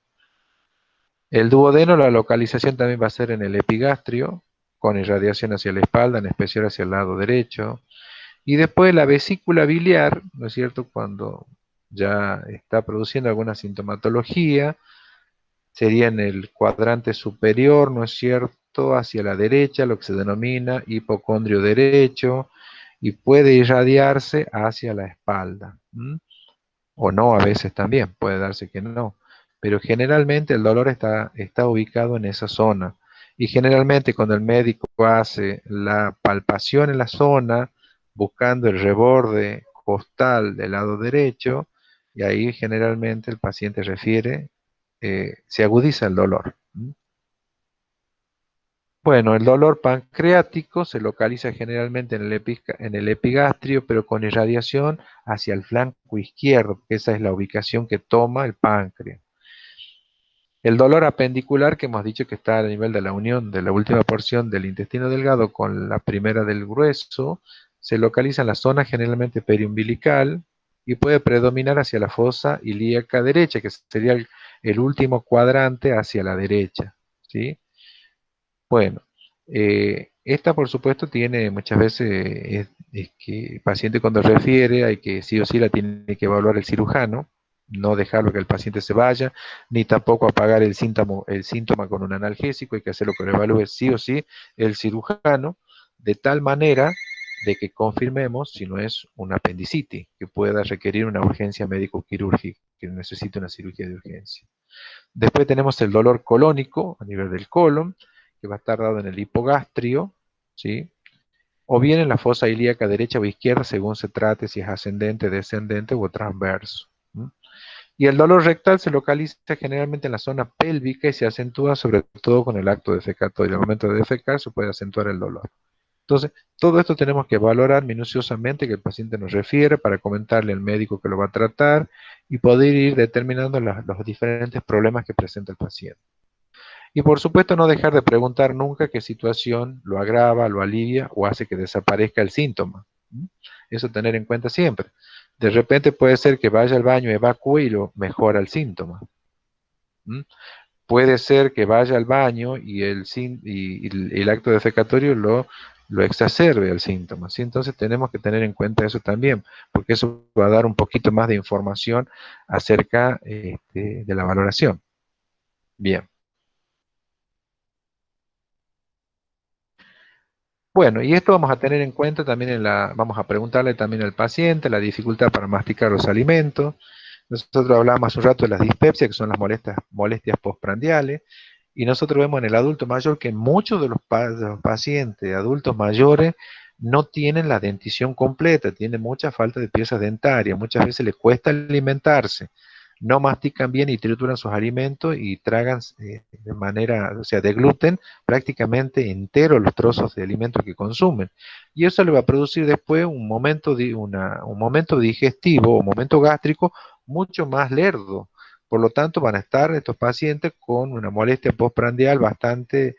El duodeno, la localización también va a ser en el epigastrio, con irradiación hacia la espalda, en especial hacia el lado derecho. Y después la vesícula biliar, ¿no es cierto?, cuando ya está produciendo alguna sintomatología, sería en el cuadrante superior, ¿no es cierto?, hacia la derecha, lo que se denomina hipocondrio derecho, y puede irradiarse hacia la espalda. O no, a veces también, puede darse que no. Pero generalmente el dolor está ubicado en esa zona. Y generalmente cuando el médico hace la palpación en la zona, buscando el reborde costal del lado derecho, y ahí generalmente el paciente refiere, se agudiza el dolor. Bueno, el dolor pancreático se localiza generalmente en el epigastrio, pero con irradiación hacia el flanco izquierdo, que esa es la ubicación que toma el páncreas. El dolor apendicular, que hemos dicho que está a nivel de la unión de la última porción del intestino delgado con la primera del grueso, se localiza en la zona generalmente periumbilical y puede predominar hacia la fosa ilíaca derecha, que sería el último cuadrante hacia la derecha, ¿sí? Bueno, esta por supuesto tiene muchas veces, es que el paciente cuando refiere hay que sí o sí la tiene que evaluar el cirujano, no dejarlo que el paciente se vaya, ni tampoco apagar el síntoma con un analgésico, hay que hacerlo que lo evalúe sí o sí el cirujano, de tal manera de que confirmemos si no es una apendicitis, que pueda requerir una urgencia médico-quirúrgica, que necesite una cirugía de urgencia. Después tenemos el dolor colónico a nivel del colon, que va a estar dado en el hipogastrio, ¿sí? O bien en la fosa ilíaca derecha o izquierda, según se trate, si es ascendente, descendente o transverso. Y el dolor rectal se localiza generalmente en la zona pélvica y se acentúa sobre todo con el acto defecatorio. Al momento de defecar se puede acentuar el dolor. Entonces, todo esto tenemos que valorar minuciosamente que el paciente nos refiere para comentarle al médico que lo va a tratar y poder ir determinando los diferentes problemas que presenta el paciente. Y por supuesto no dejar de preguntar nunca qué situación lo agrava, lo alivia o hace que desaparezca el síntoma. Eso tener en cuenta siempre. De repente puede ser que vaya al baño, evacúe y lo mejora el síntoma. Puede ser que vaya al baño y el acto defecatorio lo exacerbe el síntoma, ¿sí? Entonces tenemos que tener en cuenta eso también, porque eso va a dar un poquito más de información acerca de la valoración. Bien. Bueno, y esto vamos a tener en cuenta también vamos a preguntarle también al paciente la dificultad para masticar los alimentos. Nosotros hablábamos hace un rato de las dispepsias, que son las molestias postprandiales, y nosotros vemos en el adulto mayor que muchos de los pacientes adultos mayores no tienen la dentición completa, tienen mucha falta de piezas dentarias, muchas veces les cuesta alimentarse, no mastican bien y trituran sus alimentos y tragan de manera, o sea, degluten prácticamente enteros los trozos de alimento que consumen. Y eso le va a producir después un momento digestivo o momento gástrico mucho más lerdo. Por lo tanto, van a estar estos pacientes con una molestia postprandial bastante,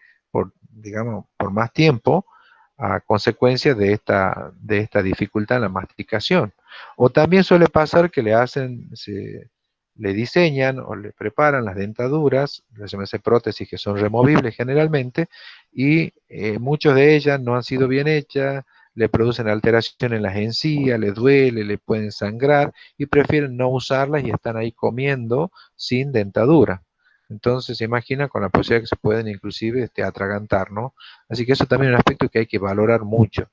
digamos, por más tiempo, a consecuencia de esta dificultad en la masticación. O también suele pasar que le diseñan o le preparan las dentaduras, las llaman prótesis que son removibles generalmente, y muchas de ellas no han sido bien hechas, le producen alteración en las encías, le duele, le pueden sangrar, y prefieren no usarlas y están ahí comiendo sin dentadura. Entonces se imagina con la posibilidad que se pueden inclusive atragantar, ¿no? Así que eso también es un aspecto que hay que valorar mucho.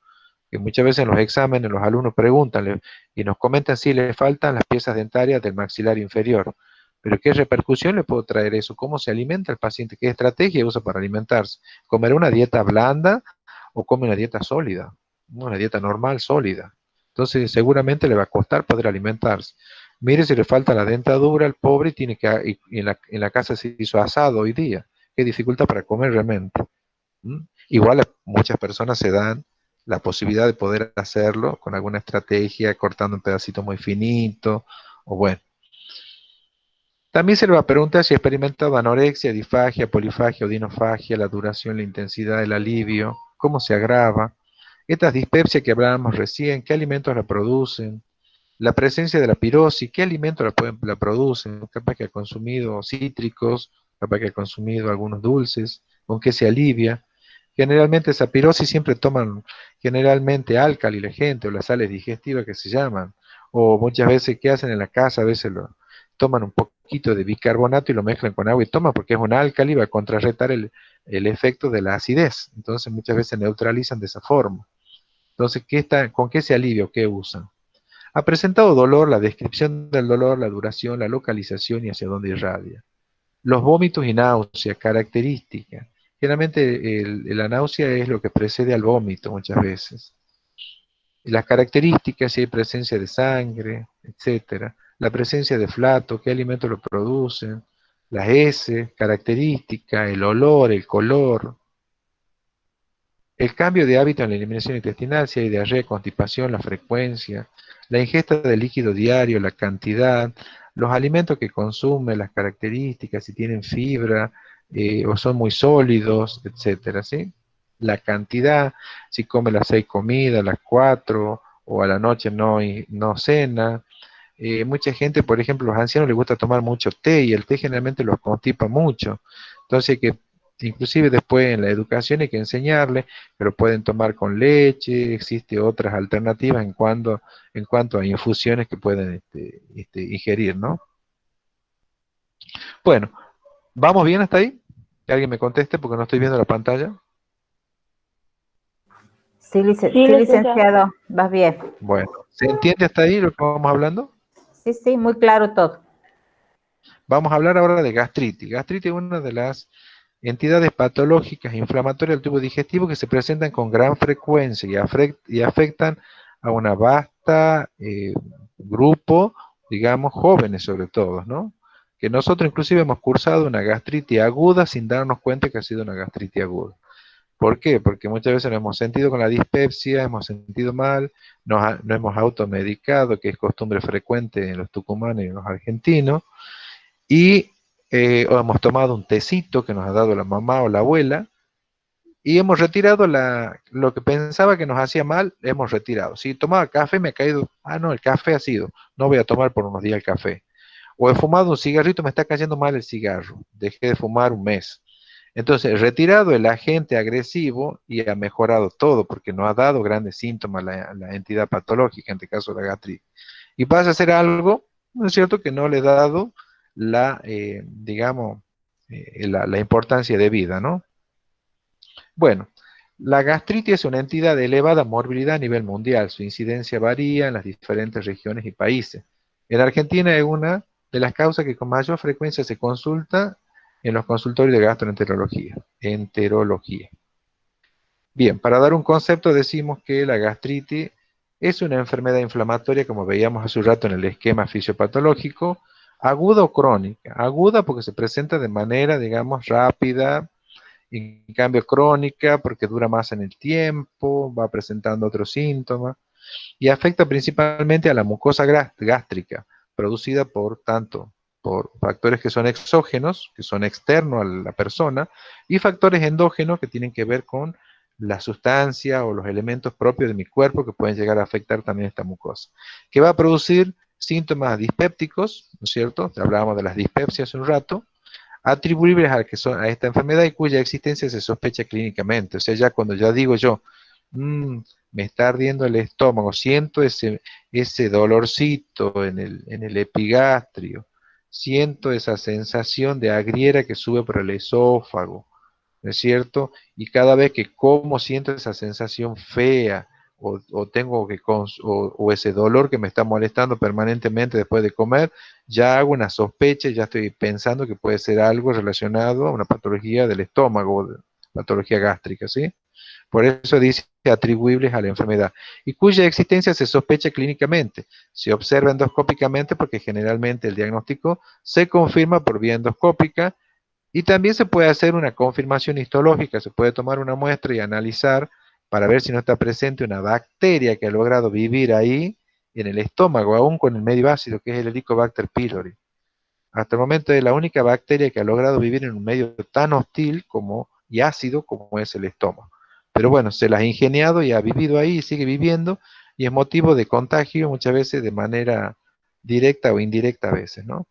Que muchas veces en los exámenes los alumnos preguntan y nos comentan si les faltan las piezas dentarias del maxilar inferior. Pero ¿qué repercusión le puede traer eso? ¿Cómo se alimenta el paciente? ¿Qué estrategia usa para alimentarse? ¿Comer una dieta blanda o come una dieta sólida? Una dieta normal, sólida. Entonces seguramente le va a costar poder alimentarse. Mire si le falta la dentadura al pobre y tiene y en la casa se hizo asado hoy día. Qué dificultad para comer realmente. ¿Mm? Igual muchas personas se dan la posibilidad de poder hacerlo con alguna estrategia, cortando un pedacito muy finito, o bueno. También se le va a preguntar si ha experimentado anorexia, disfagia, polifagia o dinofagia, la duración, la intensidad del alivio, cómo se agrava, estas dispepsias que hablábamos recién, qué alimentos la producen, la presencia de la pirosis, qué alimentos la producen, capaz que ha consumido cítricos, capaz que ha consumido algunos dulces, con qué se alivia. Generalmente esa pirosis siempre toman generalmente álcali la gente o las sales digestivas que se llaman, o muchas veces que hacen en la casa, a veces toman un poquito de bicarbonato y lo mezclan con agua y toman porque es un álcali, va a contrarrestar el efecto de la acidez, entonces muchas veces neutralizan de esa forma. Entonces, ¿con qué se alivia o qué usan? Ha presentado dolor, la descripción del dolor, la duración, la localización y hacia dónde irradia. Los vómitos y náuseas, características. Generalmente la náusea es lo que precede al vómito muchas veces. Las características, si hay presencia de sangre, etcétera. La presencia de flato, qué alimentos lo producen. Las heces, características, el olor, el color. El cambio de hábito en la eliminación intestinal, si hay diarrea, constipación, la frecuencia, la ingesta de líquido diario, la cantidad, los alimentos que consume, las características, si tienen fibra o son muy sólidos, etcétera, ¿sí? La cantidad, si come las 6 comidas, las 4, o a la noche no cena. Mucha gente, por ejemplo, los ancianos les gusta tomar mucho té y el té generalmente los constipa mucho. Entonces hay que inclusive después en la educación hay que enseñarle, pero pueden tomar con leche, existe otras alternativas en cuanto a infusiones que pueden ingerir, ¿no? Bueno, ¿vamos bien hasta ahí? Que alguien me conteste porque no estoy viendo la pantalla. Sí, sí, licenciado, vas bien. Bueno, ¿se entiende hasta ahí lo que vamos hablando? Sí, sí, muy claro todo. Vamos a hablar ahora de gastritis. Gastritis es una de las entidades patológicas inflamatorias del tubo digestivo que se presentan con gran frecuencia y afectan a una vasta grupo, digamos, jóvenes sobre todo, ¿no? Que nosotros inclusive hemos cursado una gastritis aguda sin darnos cuenta que ha sido una gastritis aguda. ¿Por qué? Porque muchas veces nos hemos sentido con la dispepsia, hemos sentido mal, nos hemos automedicado, que es costumbre frecuente en los tucumanos y en los argentinos, y o hemos tomado un tecito que nos ha dado la mamá o la abuela, y hemos retirado lo que pensaba que nos hacía mal, hemos retirado. Si tomaba café me ha caído, no, el café ha sido, no voy a tomar por unos días el café. O he fumado un cigarrito, me está cayendo mal el cigarro, dejé de fumar un mes. Entonces, retirado el agente agresivo y ha mejorado todo, porque no ha dado grandes síntomas la entidad patológica, en este caso la gastritis. Y pasa a ser algo, ¿no es cierto?, que no le he dado digamos, la importancia de vida, ¿no? Bueno, la gastritis es una entidad de elevada morbilidad a nivel mundial. Su incidencia varía en las diferentes regiones y países. En Argentina es una de las causas que con mayor frecuencia se consulta en los consultorios de gastroenterología. Enterología. Bien, para dar un concepto decimos que la gastritis es una enfermedad inflamatoria, como veíamos hace un rato en el esquema fisiopatológico, aguda o crónica. Aguda porque se presenta de manera, digamos, rápida, en cambio crónica porque dura más en el tiempo, va presentando otros síntomas y afecta principalmente a la mucosa gástrica, producida por tanto por factores que son exógenos, que son externos a la persona, y factores endógenos que tienen que ver con la sustancia o los elementos propios de mi cuerpo que pueden llegar a afectar también esta mucosa, que va a producir síntomas dispépticos, ¿no es cierto? Hablábamos de las dispepsias hace un rato, atribuibles a esta enfermedad y cuya existencia se sospecha clínicamente. O sea, ya cuando ya digo yo, me está ardiendo el estómago, siento ese dolorcito en el epigastrio, siento esa sensación de agriera que sube por el esófago, ¿no es cierto? Y cada vez que como siento esa sensación fea, o tengo que o ese dolor que me está molestando permanentemente después de comer, ya hago una sospecha, ya estoy pensando que puede ser algo relacionado a una patología del estómago, patología gástrica, ¿sí? Por eso dice atribuibles a la enfermedad, y cuya existencia se sospecha clínicamente. Se observa endoscópicamente porque generalmente el diagnóstico se confirma por vía endoscópica, y también se puede hacer una confirmación histológica, se puede tomar una muestra y analizar para ver si no está presente una bacteria que ha logrado vivir ahí en el estómago, aún con el medio ácido, que es el Helicobacter pylori. Hasta el momento es la única bacteria que ha logrado vivir en un medio tan hostil y ácido como es el estómago. Pero bueno, se las ha ingeniado y ha vivido ahí y sigue viviendo, y es motivo de contagio muchas veces de manera directa o indirecta a veces, ¿no?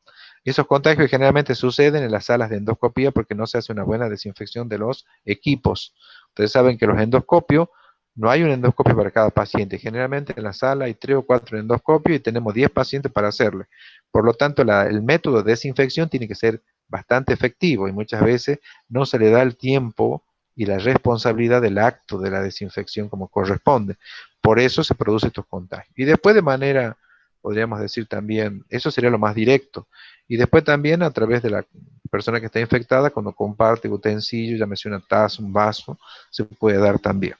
Esos contagios generalmente suceden en las salas de endoscopía porque no se hace una buena desinfección de los equipos. Ustedes saben que los endoscopios, no hay un endoscopio para cada paciente. Generalmente en la sala hay 3 o 4 endoscopios y tenemos 10 pacientes para hacerle. Por lo tanto, el método de desinfección tiene que ser bastante efectivo y muchas veces no se le da el tiempo y la responsabilidad del acto de la desinfección como corresponde. Por eso se producen estos contagios. Y después de manera, podríamos decir también, eso sería lo más directo. Y después también a través de la persona que está infectada, cuando comparte utensilios, llámese una taza, un vaso, se puede dar también.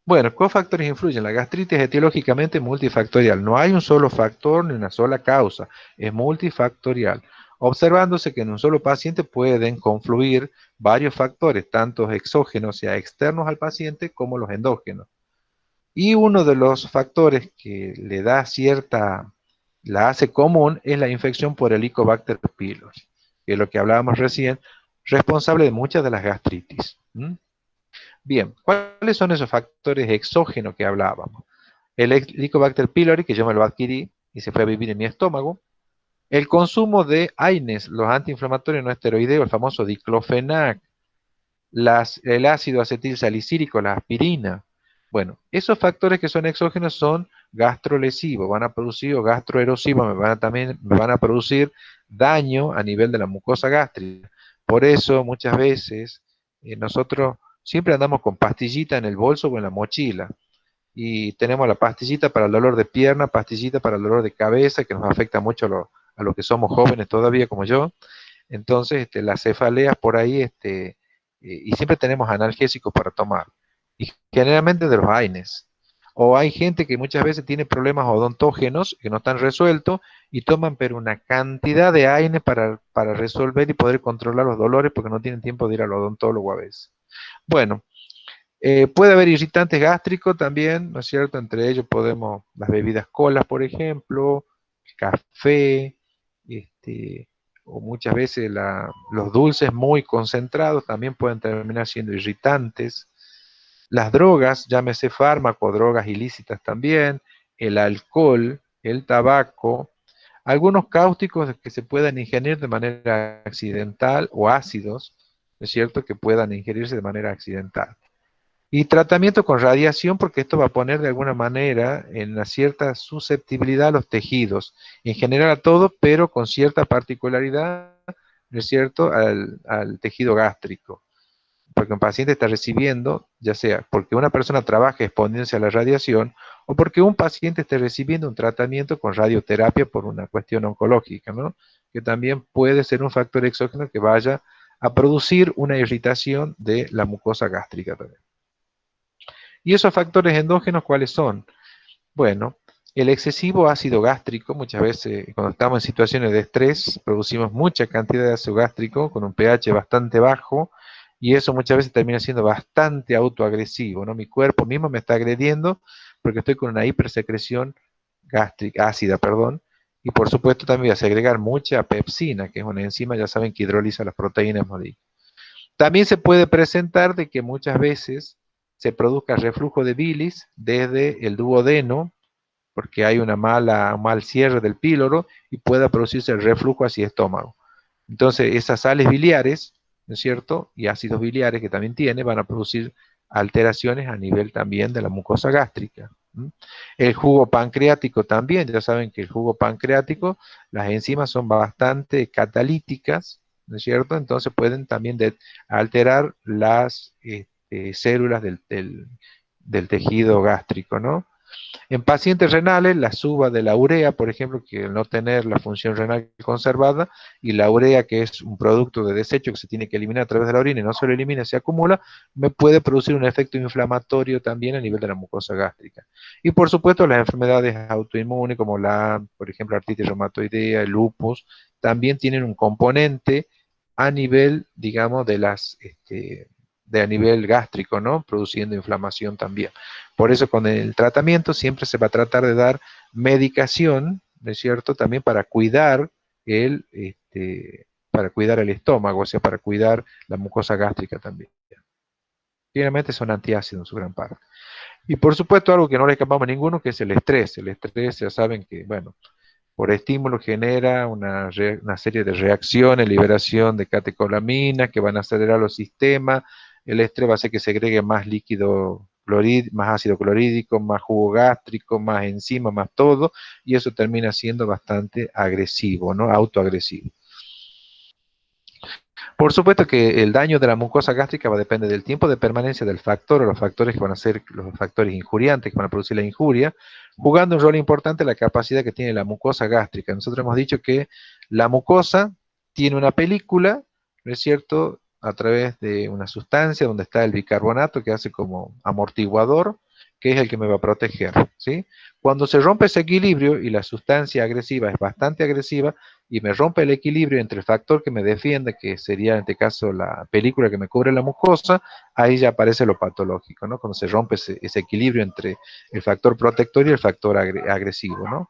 Bueno, ¿qué factores influyen? La gastritis es etiológicamente multifactorial. No hay un solo factor ni una sola causa. Es multifactorial. Observándose que en un solo paciente pueden confluir varios factores, tanto exógenos, o sea, externos al paciente, como los endógenos. Y uno de los factores que le da la hace común, es la infección por Helicobacter pylori, que es lo que hablábamos recién, responsable de muchas de las gastritis. Bien, ¿cuáles son esos factores exógenos que hablábamos? El Helicobacter pylori, que yo me lo adquirí y se fue a vivir en mi estómago. El consumo de AINES, los antiinflamatorios no esteroideos, el famoso diclofenac, el ácido acetil salicílico, la aspirina. Bueno, esos factores que son exógenos son gastrolesivos, van a producir, o gastroerosivos, también me van a producir daño a nivel de la mucosa gástrica. Por eso muchas veces nosotros siempre andamos con pastillita en el bolso o en la mochila, y tenemos la pastillita para el dolor de pierna, pastillita para el dolor de cabeza, que nos afecta mucho a los que somos jóvenes todavía como yo. Entonces, las cefaleas por ahí, y siempre tenemos analgésicos para tomar, y generalmente de los AINES. O hay gente que muchas veces tiene problemas odontógenos que no están resueltos y toman pero una cantidad de AINES para resolver y poder controlar los dolores porque no tienen tiempo de ir al odontólogo a veces. Bueno, puede haber irritantes gástricos también, ¿no es cierto? Entre ellos podemos, las bebidas colas, por ejemplo, café, o muchas veces los dulces muy concentrados también pueden terminar siendo irritantes. Las drogas, llámese fármaco, drogas ilícitas también, el alcohol, el tabaco, algunos cáusticos que se puedan ingerir de manera accidental o ácidos, ¿no es cierto? Que puedan ingerirse de manera accidental. Y tratamiento con radiación, porque esto va a poner de alguna manera en una cierta susceptibilidad a los tejidos, en general a todo, pero con cierta particularidad, ¿no es cierto?, al tejido gástrico. Porque un paciente está recibiendo, ya sea porque una persona trabaja exponiéndose a la radiación, o porque un paciente esté recibiendo un tratamiento con radioterapia por una cuestión oncológica, ¿no? Que también puede ser un factor exógeno que vaya a producir una irritación de la mucosa gástrica también. ¿Y esos factores endógenos cuáles son? Bueno, el excesivo ácido gástrico, muchas veces cuando estamos en situaciones de estrés, producimos mucha cantidad de ácido gástrico con un pH bastante bajo, y eso muchas veces termina siendo bastante autoagresivo, ¿no? Mi cuerpo mismo me está agrediendo porque estoy con una hipersecreción gástrica, ácida, perdón, y por supuesto también va a segregar mucha pepsina, que es una enzima, ya saben, que hidroliza las proteínas. También se puede presentar de que muchas veces se produzca reflujo de bilis desde el duodeno, porque hay un mal cierre del píloro y pueda producirse el reflujo hacia el estómago. Entonces, esas sales biliares, ¿no es cierto? Y ácidos biliares que también tiene, van a producir alteraciones a nivel también de la mucosa gástrica. El jugo pancreático también, ya saben que el jugo pancreático, las enzimas son bastante catalíticas, ¿no es cierto? Entonces pueden también alterar las células del tejido gástrico, ¿no? En pacientes renales, la suba de la urea, por ejemplo, que al no tener la función renal conservada, y la urea, que es un producto de desecho que se tiene que eliminar a través de la orina y no se lo elimina, se acumula, me puede producir un efecto inflamatorio también a nivel de la mucosa gástrica. Y por supuesto, las enfermedades autoinmunes, como por ejemplo, artritis reumatoidea, el lupus, también tienen un componente a nivel, digamos, de a nivel gástrico, ¿no? Produciendo inflamación también. Por eso con el tratamiento siempre se va a tratar de dar medicación, ¿no es cierto? También para cuidar el estómago, o sea, para cuidar la mucosa gástrica también. Finalmente son antiácidos en su gran parte. Y por supuesto algo que no le escapamos a ninguno, que es el estrés. El estrés, ya saben que, bueno, por estímulo genera una serie de reacciones, liberación de catecolaminas que van a acelerar los sistemas. El estrés va a hacer que segregue más líquido más ácido clorhídrico, más jugo gástrico, más enzima, más todo, y eso termina siendo bastante agresivo, ¿no? Autoagresivo. Por supuesto que el daño de la mucosa gástrica va a depender del tiempo de permanencia del factor o los factores que van a ser los factores injuriantes que van a producir la injuria, jugando un rol importante la capacidad que tiene la mucosa gástrica. Nosotros hemos dicho que la mucosa tiene una película, ¿no es cierto?, a través de una sustancia donde está el bicarbonato que hace como amortiguador, que es el que me va a proteger, ¿sí? Cuando se rompe ese equilibrio y la sustancia agresiva es bastante agresiva, y me rompe el equilibrio entre el factor que me defiende, que sería en este caso la película que me cubre la mucosa, ahí ya aparece lo patológico, ¿no? Cuando se rompe ese equilibrio entre el factor protector y el factor agresivo, ¿no?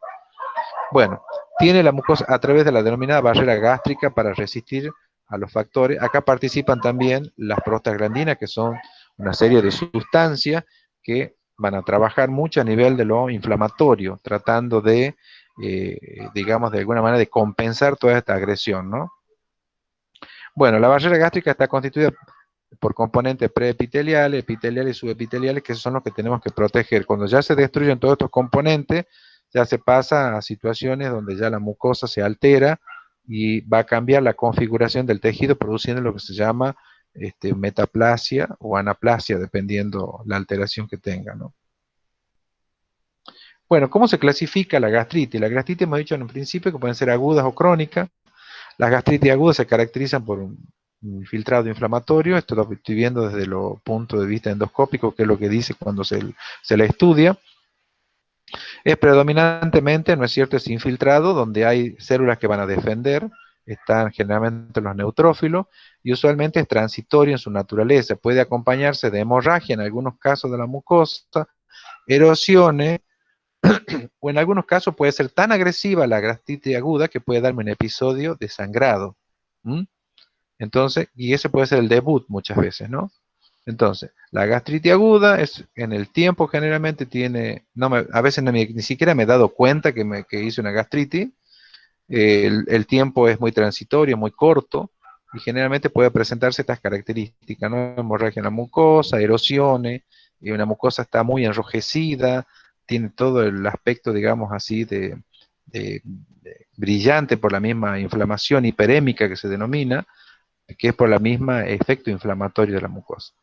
Bueno, tiene la mucosa a través de la denominada barrera gástrica para resistir a los factores. Acá participan también las prostaglandinas, que son una serie de sustancias que van a trabajar mucho a nivel de lo inflamatorio, tratando de, digamos, de alguna manera de compensar toda esta agresión, ¿no? Bueno, la barrera gástrica está constituida por componentes preepiteliales, epiteliales y subepiteliales, que son los que tenemos que proteger. Cuando ya se destruyen todos estos componentes, ya se pasa a situaciones donde ya la mucosa se altera y va a cambiar la configuración del tejido, produciendo lo que se llama metaplasia o anaplasia, dependiendo la alteración que tenga, ¿no? Bueno, ¿cómo se clasifica la gastritis? La gastritis hemos dicho en un principio que pueden ser agudas o crónicas. Las gastritis agudas se caracterizan por un infiltrado inflamatorio. Esto lo estoy viendo desde el punto de vista endoscópico, que es lo que dice cuando se la estudia. Es predominantemente, ¿no es cierto?, es infiltrado, donde hay células que van a defender, están generalmente los neutrófilos, y usualmente es transitorio en su naturaleza. Puede acompañarse de hemorragia en algunos casos de la mucosa, erosiones, o en algunos casos puede ser tan agresiva la gastritis aguda que puede darme un episodio de sangrado. Entonces, y ese puede ser el debut muchas veces, ¿no? Entonces, la gastritis aguda es en el tiempo generalmente tiene, a veces ni siquiera me he dado cuenta que hice una gastritis. El tiempo es muy transitorio, muy corto, y generalmente puede presentarse estas características, ¿no? Hemorragia en la mucosa, erosiones, y una mucosa está muy enrojecida, tiene todo el aspecto, digamos así, de brillante por la misma inflamación hiperémica que se denomina, que es por la misma efecto inflamatorio de la mucosa.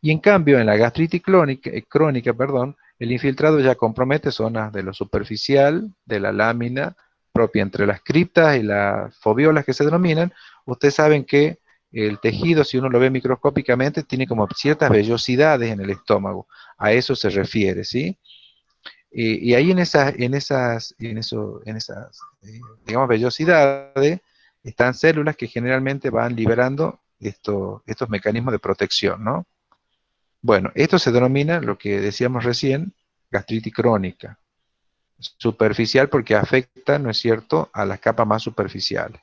Y en cambio, en la gastritis crónica, perdón, el infiltrado ya compromete zonas de lo superficial, de la lámina propia entre las criptas y las foviolas que se denominan. Ustedes saben que el tejido, si uno lo ve microscópicamente, tiene como ciertas vellosidades en el estómago. A eso se refiere, ¿sí? Y ahí digamos, vellosidades, están células que generalmente van liberando estos mecanismos de protección, ¿no? Bueno, esto se denomina lo que decíamos recién, gastritis crónica. superficial porque afecta, ¿no es cierto?, a las capas más superficiales.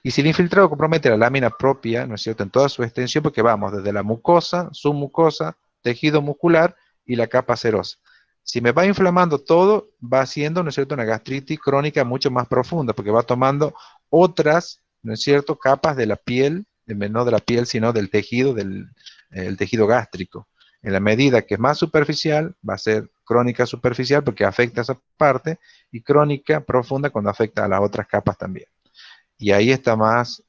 Y si el infiltrado compromete la lámina propia, ¿no es cierto?, en toda su extensión, porque vamos desde la mucosa, submucosa, tejido muscular y la capa serosa. Si me va inflamando todo, va haciendo, ¿no es cierto?, una gastritis crónica mucho más profunda, porque va tomando otras, ¿no es cierto?, capas de la piel, no de la piel, sino del tejido, el tejido gástrico. En la medida que es más superficial, va a ser crónica superficial porque afecta a esa parte, y crónica profunda cuando afecta a las otras capas también. Y ahí está más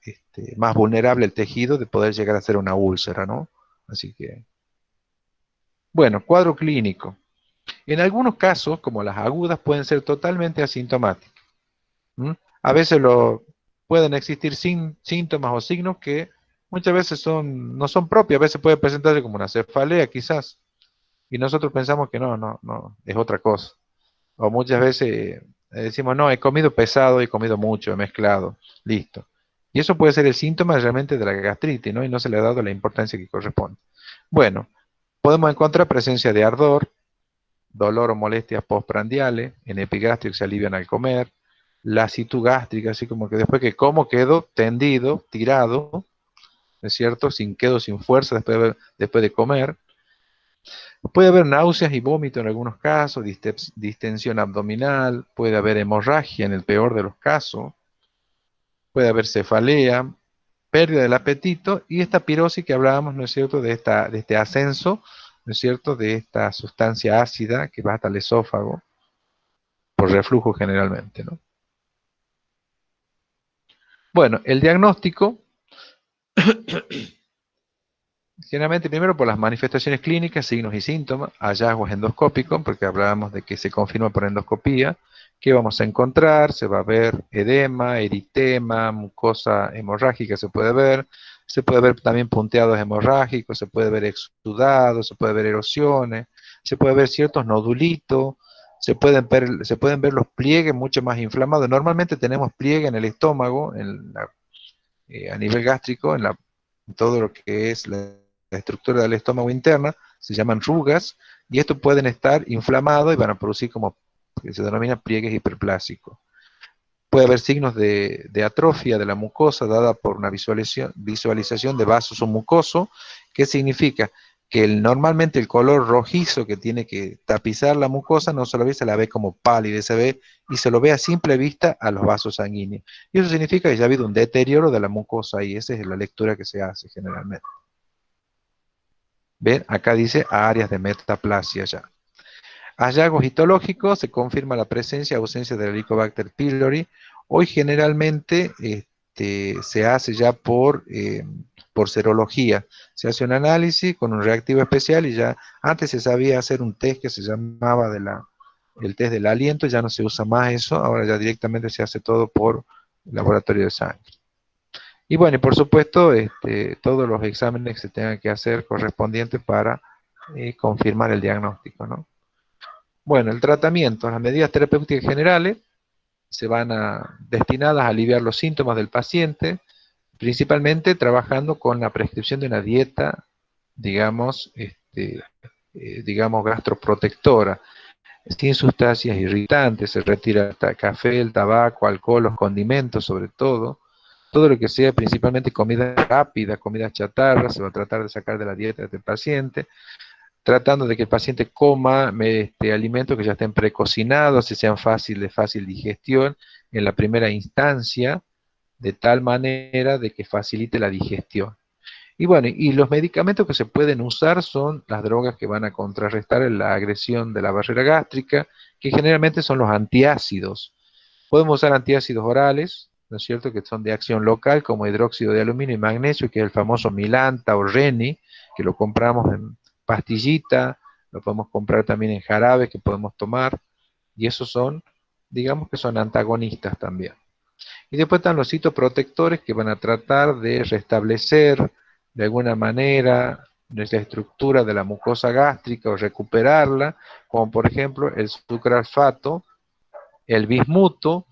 vulnerable el tejido de poder llegar a ser una úlcera, ¿no? Así que, bueno, cuadro clínico. En algunos casos, como las agudas, pueden ser totalmente asintomáticas. ¿Mm? A veces pueden existir síntomas o signos que muchas veces no son propios, a veces puede presentarse como una cefalea quizás, y nosotros pensamos que no, es otra cosa. O muchas veces decimos, no, he comido pesado, he comido mucho, he mezclado, listo. Y eso puede ser el síntoma realmente de la gastritis, ¿no? Y no se le ha dado la importancia que corresponde. Bueno, podemos encontrar presencia de ardor, dolor o molestias postprandiales, en epigástrico se alivian al comer, lasitud gástrica, así como que después que como quedo tendido, tirado, ¿no es cierto? Quedo sin fuerza después de comer. Puede haber náuseas y vómito en algunos casos, distensión abdominal, puede haber hemorragia en el peor de los casos, puede haber cefalea, pérdida del apetito y esta pirosis que hablábamos, ¿no es cierto?, de este ascenso, ¿no es cierto?, de esta sustancia ácida que va hasta el esófago, por reflujo generalmente, ¿no? Bueno, el diagnóstico, generalmente primero por las manifestaciones clínicas, signos y síntomas, hallazgos endoscópicos, porque hablábamos de que se confirma por endoscopía. ¿Qué vamos a encontrar? Se va a ver edema, eritema, mucosa hemorrágica se puede ver también punteados hemorrágicos, se puede ver exudados, se puede ver erosiones, se puede ver ciertos nodulitos, se pueden ver los pliegues mucho más inflamados. Normalmente tenemos pliegue en el estómago, a nivel gástrico, en todo lo que es la estructura del estómago interna, se llaman rugas, y estos pueden estar inflamados y van a producir como que se denomina pliegues hiperplásicos. Puede haber signos de atrofia de la mucosa dada por una visualización de vasos o mucoso, que significa que normalmente el color rojizo que tiene que tapizar la mucosa no se lo ve, se la ve como pálida, se ve y se lo ve a simple vista a los vasos sanguíneos. Y eso significa que ya ha habido un deterioro de la mucosa y esa es la lectura que se hace generalmente. ¿Ven? Acá dice áreas de metaplasia ya. Hallazgos histológicos, se confirma la presencia o ausencia del Helicobacter pylori. Hoy generalmente se hace ya por serología. Se hace un análisis con un reactivo especial y ya antes se sabía hacer un test que se llamaba el test del aliento, ya no se usa más eso, ahora ya directamente se hace todo por laboratorio de sangre. Y bueno, y por supuesto, todos los exámenes que se tengan que hacer correspondientes para confirmar el diagnóstico, ¿no? Bueno, el tratamiento, las medidas terapéuticas generales se van destinadas a aliviar los síntomas del paciente, principalmente trabajando con la prescripción de una dieta, digamos, digamos gastroprotectora, sin sustancias irritantes, se retira el café, el tabaco, alcohol, los condimentos sobre todo lo que sea principalmente comida rápida, comida chatarra, se va a tratar de sacar de la dieta del paciente, tratando de que el paciente coma alimentos que ya estén precocinados, que sean de fácil digestión en la primera instancia, de tal manera de que facilite la digestión. Y bueno, y los medicamentos que se pueden usar son las drogas que van a contrarrestar la agresión de la barrera gástrica, que generalmente son los antiácidos. Podemos usar antiácidos orales, ¿no es cierto?, que son de acción local, como hidróxido de aluminio y magnesio, que es el famoso Milanta o Reni, que lo compramos en pastillita, lo podemos comprar también en jarabes que podemos tomar, y esos son, digamos que son antagonistas también. Y después están los citoprotectores que van a tratar de restablecer de alguna manera nuestra estructura de la mucosa gástrica o recuperarla, como por ejemplo el sucralfato, el bismuto,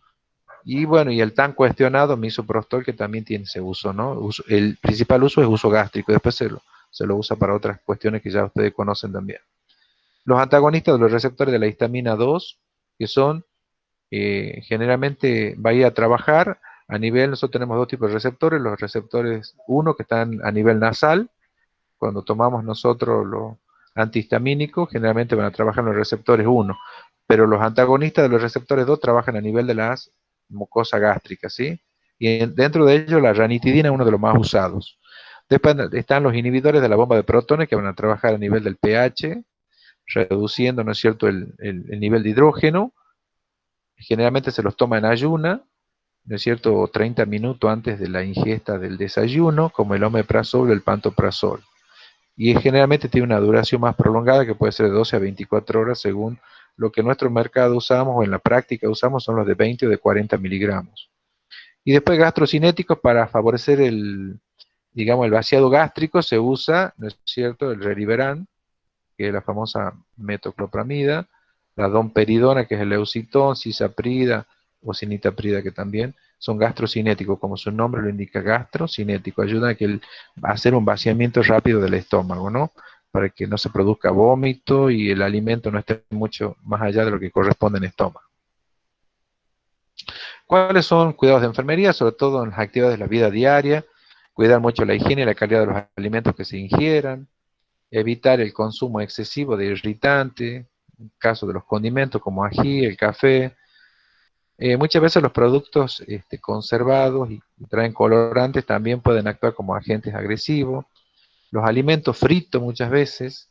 y bueno, y el tan cuestionado misoprostol que también tiene ese uso, ¿no? El principal uso es uso gástrico, después se lo usa para otras cuestiones que ya ustedes conocen también. Los antagonistas de los receptores de la histamina 2, que son generalmente va a ir a trabajar a nivel, nosotros tenemos dos tipos de receptores, los receptores 1 que están a nivel nasal, cuando tomamos nosotros los antihistamínicos, generalmente van a trabajar en los receptores 1, pero los antagonistas de los receptores 2 trabajan a nivel de las mucosas gástricas, ¿sí? Y dentro de ellos la ranitidina es uno de los más usados. Después están los inhibidores de la bomba de protones que van a trabajar a nivel del pH, reduciendo, ¿no es cierto?, el nivel de hidrógeno. Generalmente se los toma en ayuna, ¿no es cierto?, 30 minutos antes de la ingesta del desayuno, como el omeprazol o el pantoprazol. Y generalmente tiene una duración más prolongada que puede ser de 12 a 24 horas según lo que en nuestro mercado usamos o en la práctica usamos son los de 20 o de 40 miligramos. Y después gastrocinéticos para favorecer digamos, el vaciado gástrico se usa, ¿no es cierto?, el Reliberan, que es la famosa metoclopramida, la domperidona, que es el leucitón, cisaprida o cinitaprida, que también son gastrocinéticos, como su nombre lo indica, gastrocinético, ayuda a hacer un vaciamiento rápido del estómago, ¿no? Para que no se produzca vómito y el alimento no esté mucho más allá de lo que corresponde en el estómago. ¿Cuáles son cuidados de enfermería? Sobre todo en las actividades de la vida diaria, cuidar mucho la higiene y la calidad de los alimentos que se ingieran, evitar el consumo excesivo de irritante, en caso de los condimentos como ají, el café. Muchas veces los productos conservados y traen colorantes también pueden actuar como agentes agresivos. Los alimentos fritos muchas veces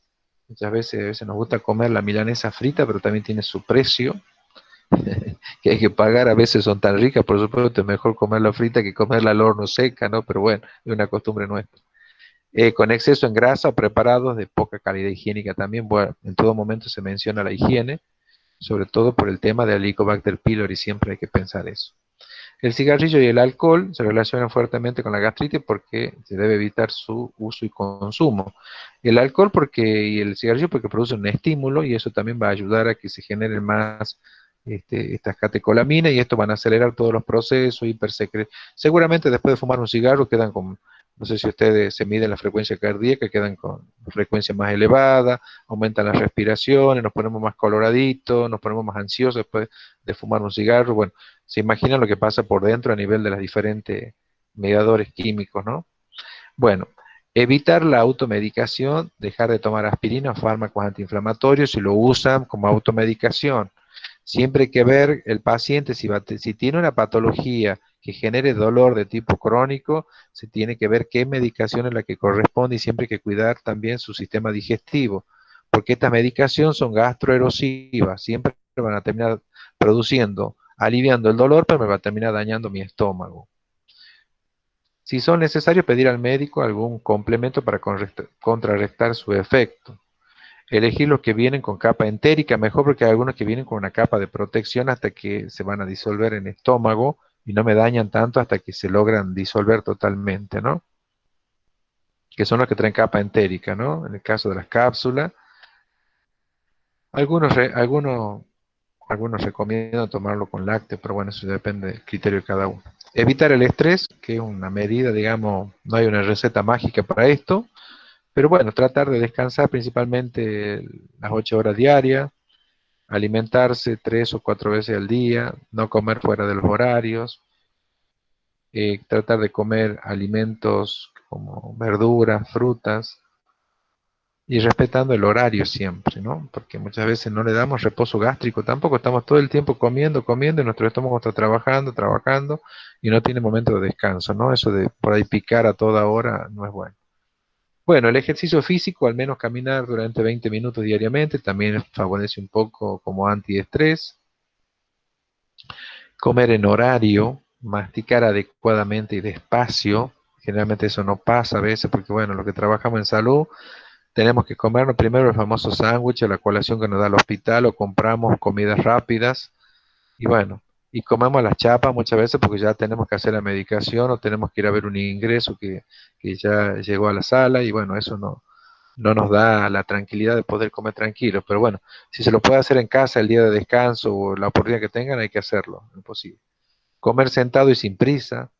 a veces nos gusta comer la milanesa frita, pero también tiene su precio que hay que pagar, a veces son tan ricas, por supuesto, es mejor comerla frita que comerla al horno seca, ¿no? Pero bueno, es una costumbre nuestra. Con exceso en grasa o preparados de poca calidad higiénica también, bueno, en todo momento se menciona la higiene, sobre todo por el tema de Helicobacter pylori, siempre hay que pensar eso. El cigarrillo y el alcohol se relacionan fuertemente con la gastritis porque se debe evitar su uso y consumo. El alcohol y el cigarrillo porque produce un estímulo y eso también va a ayudar a que se generen más estas catecolaminas y esto van a acelerar todos los procesos, seguramente después de fumar un cigarro quedan con, no sé si ustedes se miden la frecuencia cardíaca, quedan con frecuencia más elevada, aumentan las respiraciones, nos ponemos más coloraditos, nos ponemos más ansiosos después de fumar un cigarro. Bueno, se imaginan lo que pasa por dentro a nivel de los diferentes mediadores químicos, ¿no? Bueno, evitar la automedicación, dejar de tomar aspirina o fármacos antiinflamatorios si lo usan como automedicación. Siempre hay que ver el paciente si tiene una patología que genere dolor de tipo crónico, se tiene que ver qué medicación es la que corresponde y siempre hay que cuidar también su sistema digestivo, porque estas medicaciones son gastroerosivas, siempre van a terminar produciendo, aliviando el dolor, pero me va a terminar dañando mi estómago. Si son necesarios, pedir al médico algún complemento para contrarrestar su efecto. Elegir los que vienen con capa entérica, mejor porque hay algunos que vienen con una capa de protección hasta que se van a disolver en el estómago y no me dañan tanto hasta que se logran disolver totalmente, ¿no? Que son los que traen capa entérica, ¿no? En el caso de las cápsulas. Algunos recomiendan tomarlo con lácteos, pero bueno, eso depende del criterio de cada uno. Evitar el estrés, que es una medida, digamos, no hay una receta mágica para esto, pero bueno, tratar de descansar principalmente las 8 horas diarias, alimentarse 3 o 4 veces al día, no comer fuera de los horarios, tratar de comer alimentos como verduras, frutas, y respetando el horario siempre, ¿no? Porque muchas veces no le damos reposo gástrico, tampoco estamos todo el tiempo comiendo, comiendo, y nuestro estómago está trabajando, trabajando, y no tiene momento de descanso, ¿no? Eso de por ahí picar a toda hora no es bueno. Bueno, el ejercicio físico, al menos caminar durante 20 minutos diariamente, también favorece un poco como antiestrés. Comer en horario, masticar adecuadamente y despacio. Generalmente eso no pasa a veces porque, bueno, los que trabajamos en salud tenemos que comernos primero el famoso sándwich, la colación que nos da el hospital, o compramos comidas rápidas, y bueno, y comemos las chapas muchas veces porque ya tenemos que hacer la medicación o tenemos que ir a ver un ingreso que ya llegó a la sala, y bueno, eso no nos da la tranquilidad de poder comer tranquilos, pero bueno, si se lo puede hacer en casa el día de descanso o la oportunidad que tengan, hay que hacerlo, no es posible. Comer sentado y sin prisa,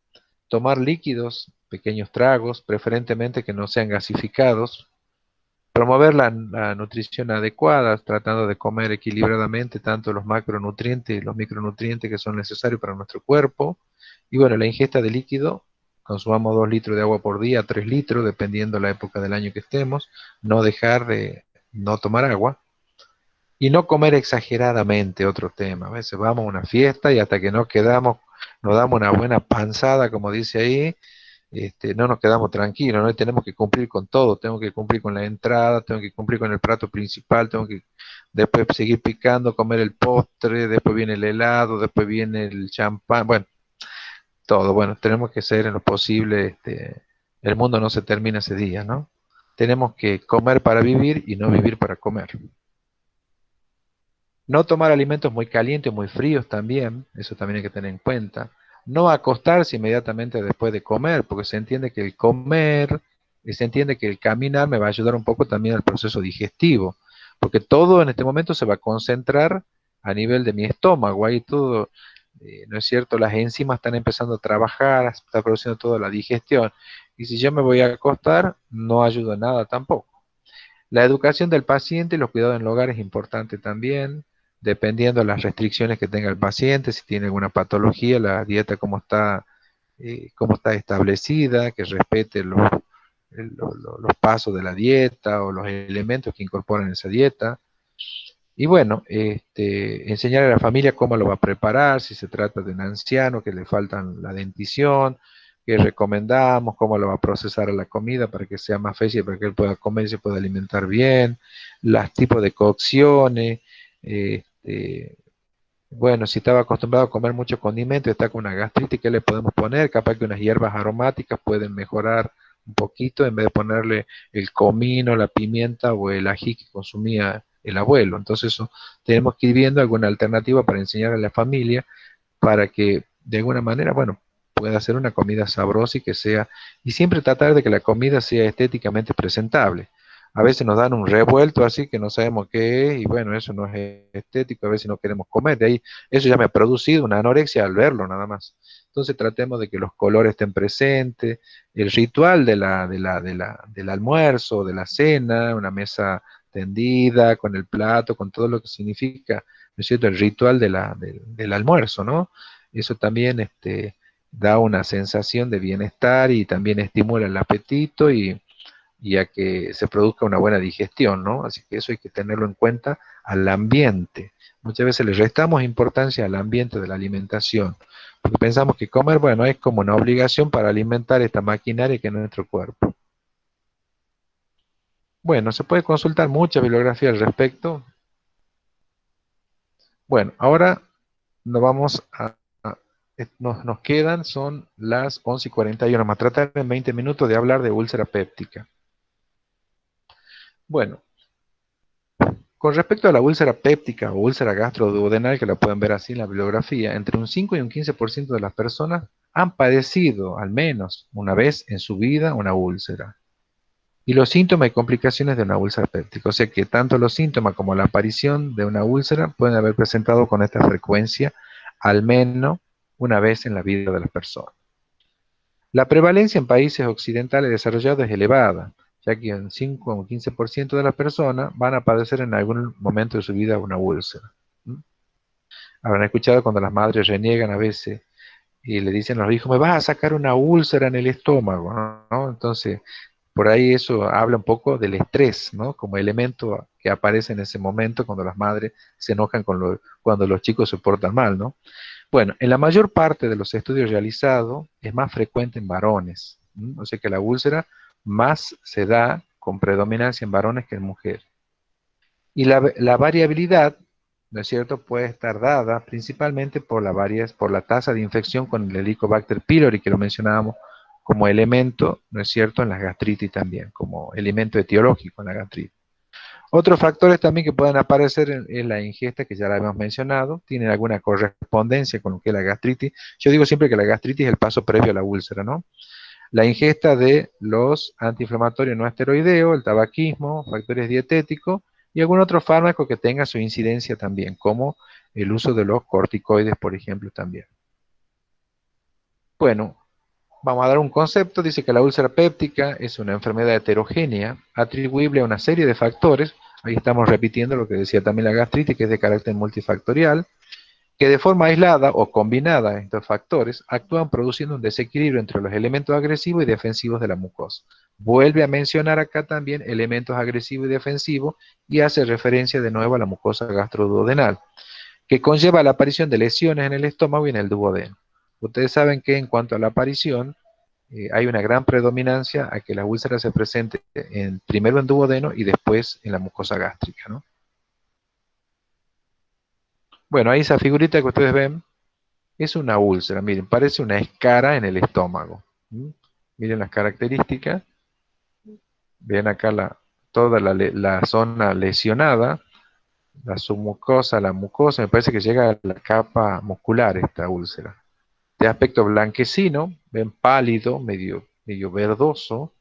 tomar líquidos, pequeños tragos, preferentemente que no sean gasificados, Promover la nutrición adecuada, tratando de comer equilibradamente tanto los macronutrientes y los micronutrientes que son necesarios para nuestro cuerpo. Y bueno, la ingesta de líquido, consumamos 2 litros de agua por día, 3 litros, dependiendo la época del año que estemos. No dejar de no tomar agua. Y no comer exageradamente, otro tema. A veces vamos a una fiesta y hasta que no quedamos, nos damos una buena panzada, como dice ahí, no nos quedamos tranquilos, ¿no? Tenemos que cumplir con todo, tengo que cumplir con la entrada, tengo que cumplir con el plato principal, tengo que después seguir picando, comer el postre, después viene el helado, después viene el champán, bueno, todo, bueno, tenemos que ser en lo posible, el mundo no se termina ese día, ¿no? Tenemos que comer para vivir y no vivir para comer. No tomar alimentos muy calientes o muy fríos también, eso también hay que tener en cuenta. No acostarse inmediatamente después de comer, porque se entiende que el comer, se entiende que el caminar me va a ayudar un poco también al proceso digestivo, porque todo en este momento se va a concentrar a nivel de mi estómago, ahí todo, ¿no es cierto? Las enzimas están empezando a trabajar, está produciendo toda la digestión, y si yo me voy a acostar, no ayuda en nada tampoco. La educación del paciente y los cuidados en el hogar es importante también, dependiendo de las restricciones que tenga el paciente, si tiene alguna patología, la dieta cómo está establecida, que respete los pasos de la dieta o los elementos que incorporan esa dieta. Y bueno, enseñar a la familia cómo lo va a preparar, si se trata de un anciano que le faltan la dentición, qué recomendamos, cómo lo va a procesar a la comida para que sea más fácil, para que él pueda comer y se pueda alimentar bien, los tipos de cocciones, este, bueno, si estaba acostumbrado a comer mucho condimento y está con una gastritis, ¿qué le podemos poner? Capaz que unas hierbas aromáticas pueden mejorar un poquito en vez de ponerle el comino, la pimienta o el ají que consumía el abuelo. Entonces, eso, tenemos que ir viendo alguna alternativa para enseñar a la familia para que de alguna manera, bueno, pueda hacer una comida sabrosa y que sea, y siempre tratar de que la comida sea estéticamente presentable. A veces nos dan un revuelto así que no sabemos qué es y bueno, eso no es estético, a veces no queremos comer. De ahí, eso ya me ha producido una anorexia al verlo nada más. Entonces tratemos de que los colores estén presentes, el ritual del almuerzo, de la cena, una mesa tendida, con el plato, con todo lo que significa, ¿no es cierto?, el ritual del almuerzo, ¿no? Eso también da una sensación de bienestar y también estimula el apetito y a que se produzca una buena digestión, ¿no? Así que eso hay que tenerlo en cuenta al ambiente. Muchas veces le restamos importancia al ambiente de la alimentación, porque pensamos que comer, bueno, es como una obligación para alimentar esta maquinaria que es nuestro cuerpo. Bueno, se puede consultar mucha bibliografía al respecto. Bueno, ahora nos vamos nos quedan, son las 11:41. Vamos a tratar en 20 minutos de hablar de úlcera péptica. Bueno, con respecto a la úlcera péptica o úlcera gastroduodenal, que la pueden ver así en la bibliografía, entre un 5 y un 15% de las personas han padecido al menos una vez en su vida una úlcera. Y los síntomas y complicaciones de una úlcera péptica, o sea que tanto los síntomas como la aparición de una úlcera pueden haber presentado con esta frecuencia al menos una vez en la vida de las personas. La prevalencia en países occidentales desarrollados es elevada, ya que un 5 o 15% de las personas van a padecer en algún momento de su vida una úlcera. Habrán escuchado cuando las madres reniegan a veces y le dicen a los hijos, me vas a sacar una úlcera en el estómago, ¿no? Entonces, por ahí eso habla un poco del estrés, ¿no? Como elemento que aparece en ese momento cuando las madres se enojan cuando los chicos se portan mal, ¿no? Bueno, en la mayor parte de los estudios realizados es más frecuente en varones, o sea que la úlcera más se da con predominancia en varones que en mujeres. Y la variabilidad, ¿no es cierto?, puede estar dada principalmente por la tasa de infección con el Helicobacter pylori, que lo mencionábamos como elemento, ¿no es cierto?, en la gastritis también, como elemento etiológico en la gastritis. Otros factores también que pueden aparecer en la ingesta, que ya la hemos mencionado, tienen alguna correspondencia con lo que es la gastritis. Yo digo siempre que la gastritis es el paso previo a la úlcera, ¿no? La ingesta de los antiinflamatorios no esteroideos, el tabaquismo, factores dietéticos y algún otro fármaco que tenga su incidencia también, como el uso de los corticoides, por ejemplo, también. Bueno, Vamos a dar un concepto, dice que la úlcera péptica es una enfermedad heterogénea atribuible a una serie de factores, ahí estamos repitiendo lo que decía también la gastritis, que es de carácter multifactorial, que de forma aislada o combinada estos factores actúan produciendo un desequilibrio entre los elementos agresivos y defensivos de la mucosa. Vuelve a mencionar acá también elementos agresivos y defensivos y hace referencia de nuevo a la mucosa gastroduodenal, que conlleva la aparición de lesiones en el estómago y en el duodeno. Ustedes saben que en cuanto a la aparición, hay una gran predominancia a que la úlcera se presente primero en duodeno y después en la mucosa gástrica, ¿no? Bueno, ahí esa figurita que ustedes ven es una úlcera, miren, parece una escara en el estómago. ¿Mm? Miren las características, ven acá toda la zona lesionada, la submucosa, la mucosa, me parece que llega a la capa muscular esta úlcera. De aspecto blanquecino, ven pálido, medio verdoso.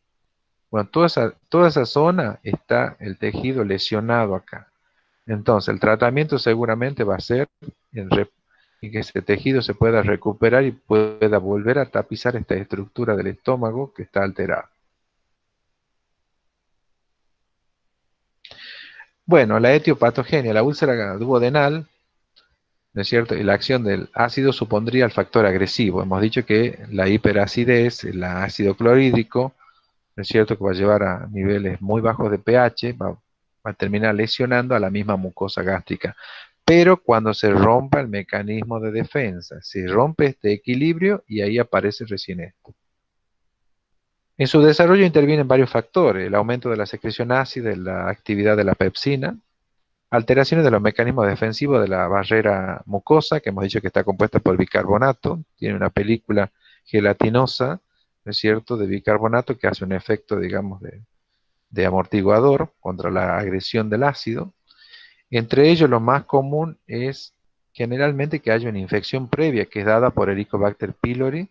Bueno, toda esa zona está el tejido lesionado acá. Entonces, el tratamiento seguramente va a ser en que ese tejido se pueda recuperar y pueda volver a tapizar esta estructura del estómago que está alterada. Bueno, la etiopatogenia, la úlcera duodenal, ¿no es cierto? Y la acción del ácido supondría el factor agresivo. Hemos dicho que la hiperacidez, el ácido clorhídrico, ¿no es cierto? Que va a llevar a niveles muy bajos de pH, va a terminar lesionando a la misma mucosa gástrica. Pero cuando se rompa el mecanismo de defensa, se rompe este equilibrio y ahí aparece recién esto. En su desarrollo intervienen varios factores: el aumento de la secreción ácida, la actividad de la pepsina, alteraciones de los mecanismos defensivos de la barrera mucosa, que hemos dicho que está compuesta por bicarbonato, tiene una película gelatinosa, ¿no es cierto?, de bicarbonato que hace un efecto, digamos, de amortiguador contra la agresión del ácido. Entre ellos, lo más común es generalmente que haya una infección previa que es dada por Helicobacter pylori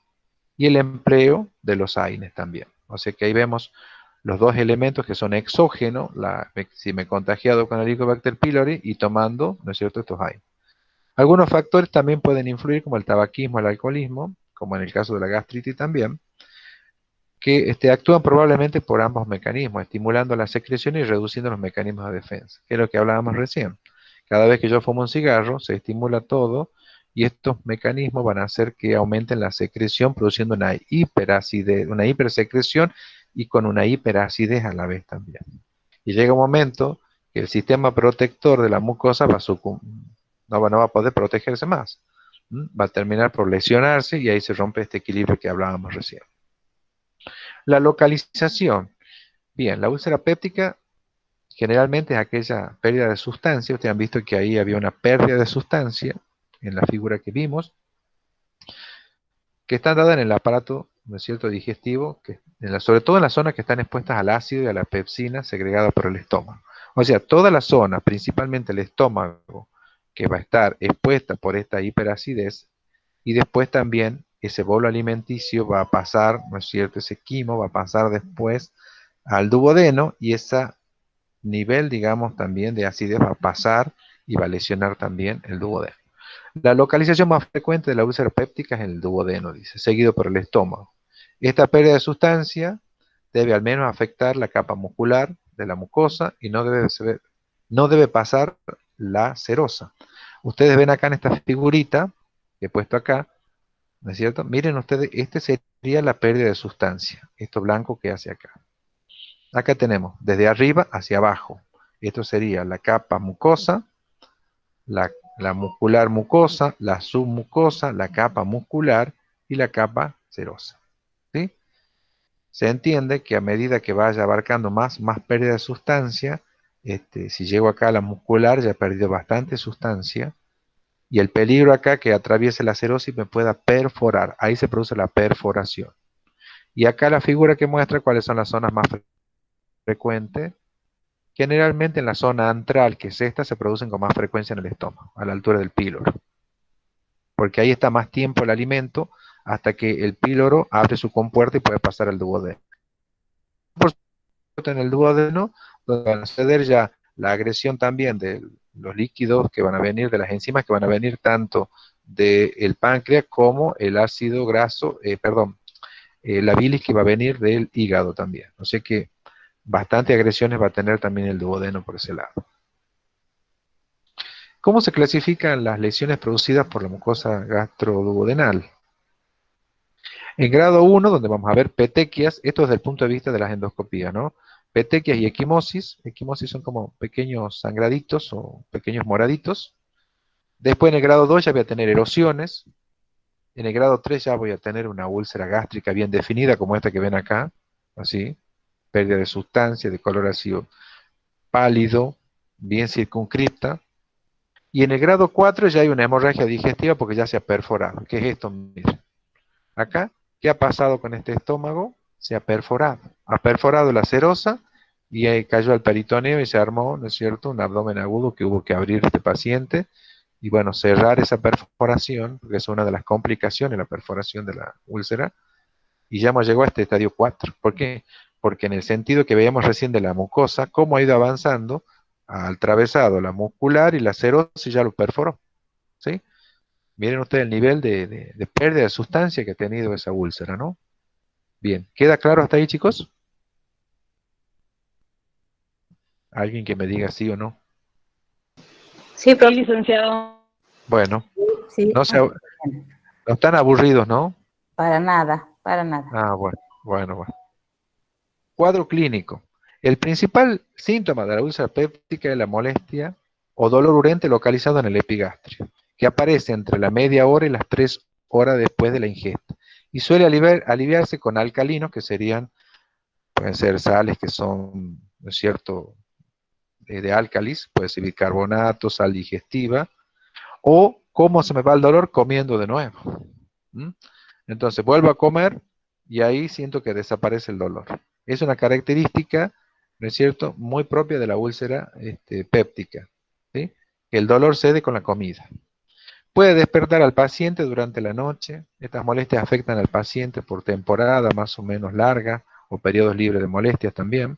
y el empleo de los AINES también. O sea que ahí vemos los dos elementos que son exógenos, si me he contagiado con Helicobacter pylori y tomando, ¿no es cierto?, estos AINES. Algunos factores también pueden influir, como el tabaquismo, el alcoholismo, como en el caso de la gastritis también, que actúan probablemente por ambos mecanismos, estimulando la secreción y reduciendo los mecanismos de defensa, que es lo que hablábamos recién. Cada vez que yo fumo un cigarro, se estimula todo y estos mecanismos van a hacer que aumenten la secreción, produciendo una hiperacidez, una hipersecreción y con una hiperacidez a la vez también. Y llega un momento que el sistema protector de la mucosa no va a poder protegerse más. Va a terminar por lesionarse y ahí se rompe este equilibrio que hablábamos recién. La localización. Bien, la úlcera péptica generalmente es aquella pérdida de sustancia. Ustedes han visto que ahí había una pérdida de sustancia en la figura que vimos, que está dada en el aparato, ¿no es cierto?, digestivo, sobre todo en las zonas que están expuestas al ácido y a la pepsina segregada por el estómago. O sea, toda la zona, principalmente el estómago, que va a estar expuesta por esta hiperacidez, y después también ese bolo alimenticio va a pasar, ¿no es cierto?, ese quimo va a pasar después al duodeno y ese nivel, digamos, también de acidez va a pasar y va a lesionar también el duodeno. La localización más frecuente de la úlcera péptica es en el duodeno, dice, seguido por el estómago. Esta pérdida de sustancia debe al menos afectar la capa muscular de la mucosa y no debe pasar la serosa. Ustedes ven acá en esta figurita que he puesto acá, ¿no es cierto? Miren ustedes, este sería la pérdida de sustancia, esto blanco que hace acá. Acá tenemos desde arriba hacia abajo. Esto sería la capa mucosa, la muscular mucosa, la submucosa, la capa muscular y la capa serosa. ¿Sí? Se entiende que a medida que vaya abarcando más pérdida de sustancia, si llego acá a la muscular ya he perdido bastante sustancia, y el peligro acá que atraviese la serosis me pueda perforar, ahí se produce la perforación. Y acá la figura que muestra cuáles son las zonas más frecuentes. Generalmente en la zona antral, que es esta, se producen con más frecuencia en el estómago, a la altura del píloro. Porque ahí está más tiempo el alimento hasta que el píloro abre su compuerta y puede pasar al duodeno. Por supuesto, en el duodeno, donde van a suceder ya la agresión también de los líquidos que van a venir, de las enzimas que van a venir tanto del páncreas como el ácido graso, la bilis que va a venir del hígado también. O sea que bastante agresiones va a tener también el duodeno por ese lado. ¿Cómo se clasifican las lesiones producidas por la mucosa gastroduodenal? En grado 1, donde vamos a ver petequias, esto desde el punto de vista de las endoscopías, ¿no? Petequias y equimosis. Equimosis son como pequeños sangraditos o pequeños moraditos. Después en el grado 2 ya voy a tener erosiones. En el grado 3 ya voy a tener una úlcera gástrica bien definida, como esta que ven acá, así, pérdida de sustancia, de color así pálido, bien circunscripta. Y en el grado 4 ya hay una hemorragia digestiva porque ya se ha perforado. ¿Qué es esto? Miren. Acá, ¿qué ha pasado con este estómago? Se ha perforado. Ha perforado la serosa y ahí cayó al peritoneo y se armó, ¿no es cierto?, un abdomen agudo que hubo que abrir este paciente y bueno, cerrar esa perforación, porque es una de las complicaciones, la perforación de la úlcera, y ya hemos llegado a este estadio 4. ¿Por qué? Porque en el sentido que veíamos recién de la mucosa, cómo ha ido avanzando, ha atravesado la muscular y la serosis ya lo perforó, ¿sí? Miren ustedes el nivel de pérdida de sustancia que ha tenido esa úlcera, ¿no? Bien, ¿queda claro hasta ahí, chicos? ¿Alguien que me diga sí o no? Sí, pero licenciado. Bueno, Sí, no están aburridos, ¿no? para nada, para nada. Ah, bueno. Cuadro clínico. El principal síntoma de la úlcera péptica es la molestia o dolor urente localizado en el epigastrio, que aparece entre la media hora y las 3 horas después de la ingesta. Y suele aliviarse con alcalinos, que pueden ser sales que son, ¿no es cierto?, de álcalis, puede ser bicarbonato, sal digestiva, o cómo se me va el dolor comiendo de nuevo. ¿Mm? Entonces vuelvo a comer y ahí siento que desaparece el dolor. Es una característica, ¿no es cierto?, muy propia de la úlcera péptica, ¿sí? El dolor cede con la comida. Puede despertar al paciente durante la noche. Estas molestias afectan al paciente por temporada más o menos larga o periodos libres de molestias también.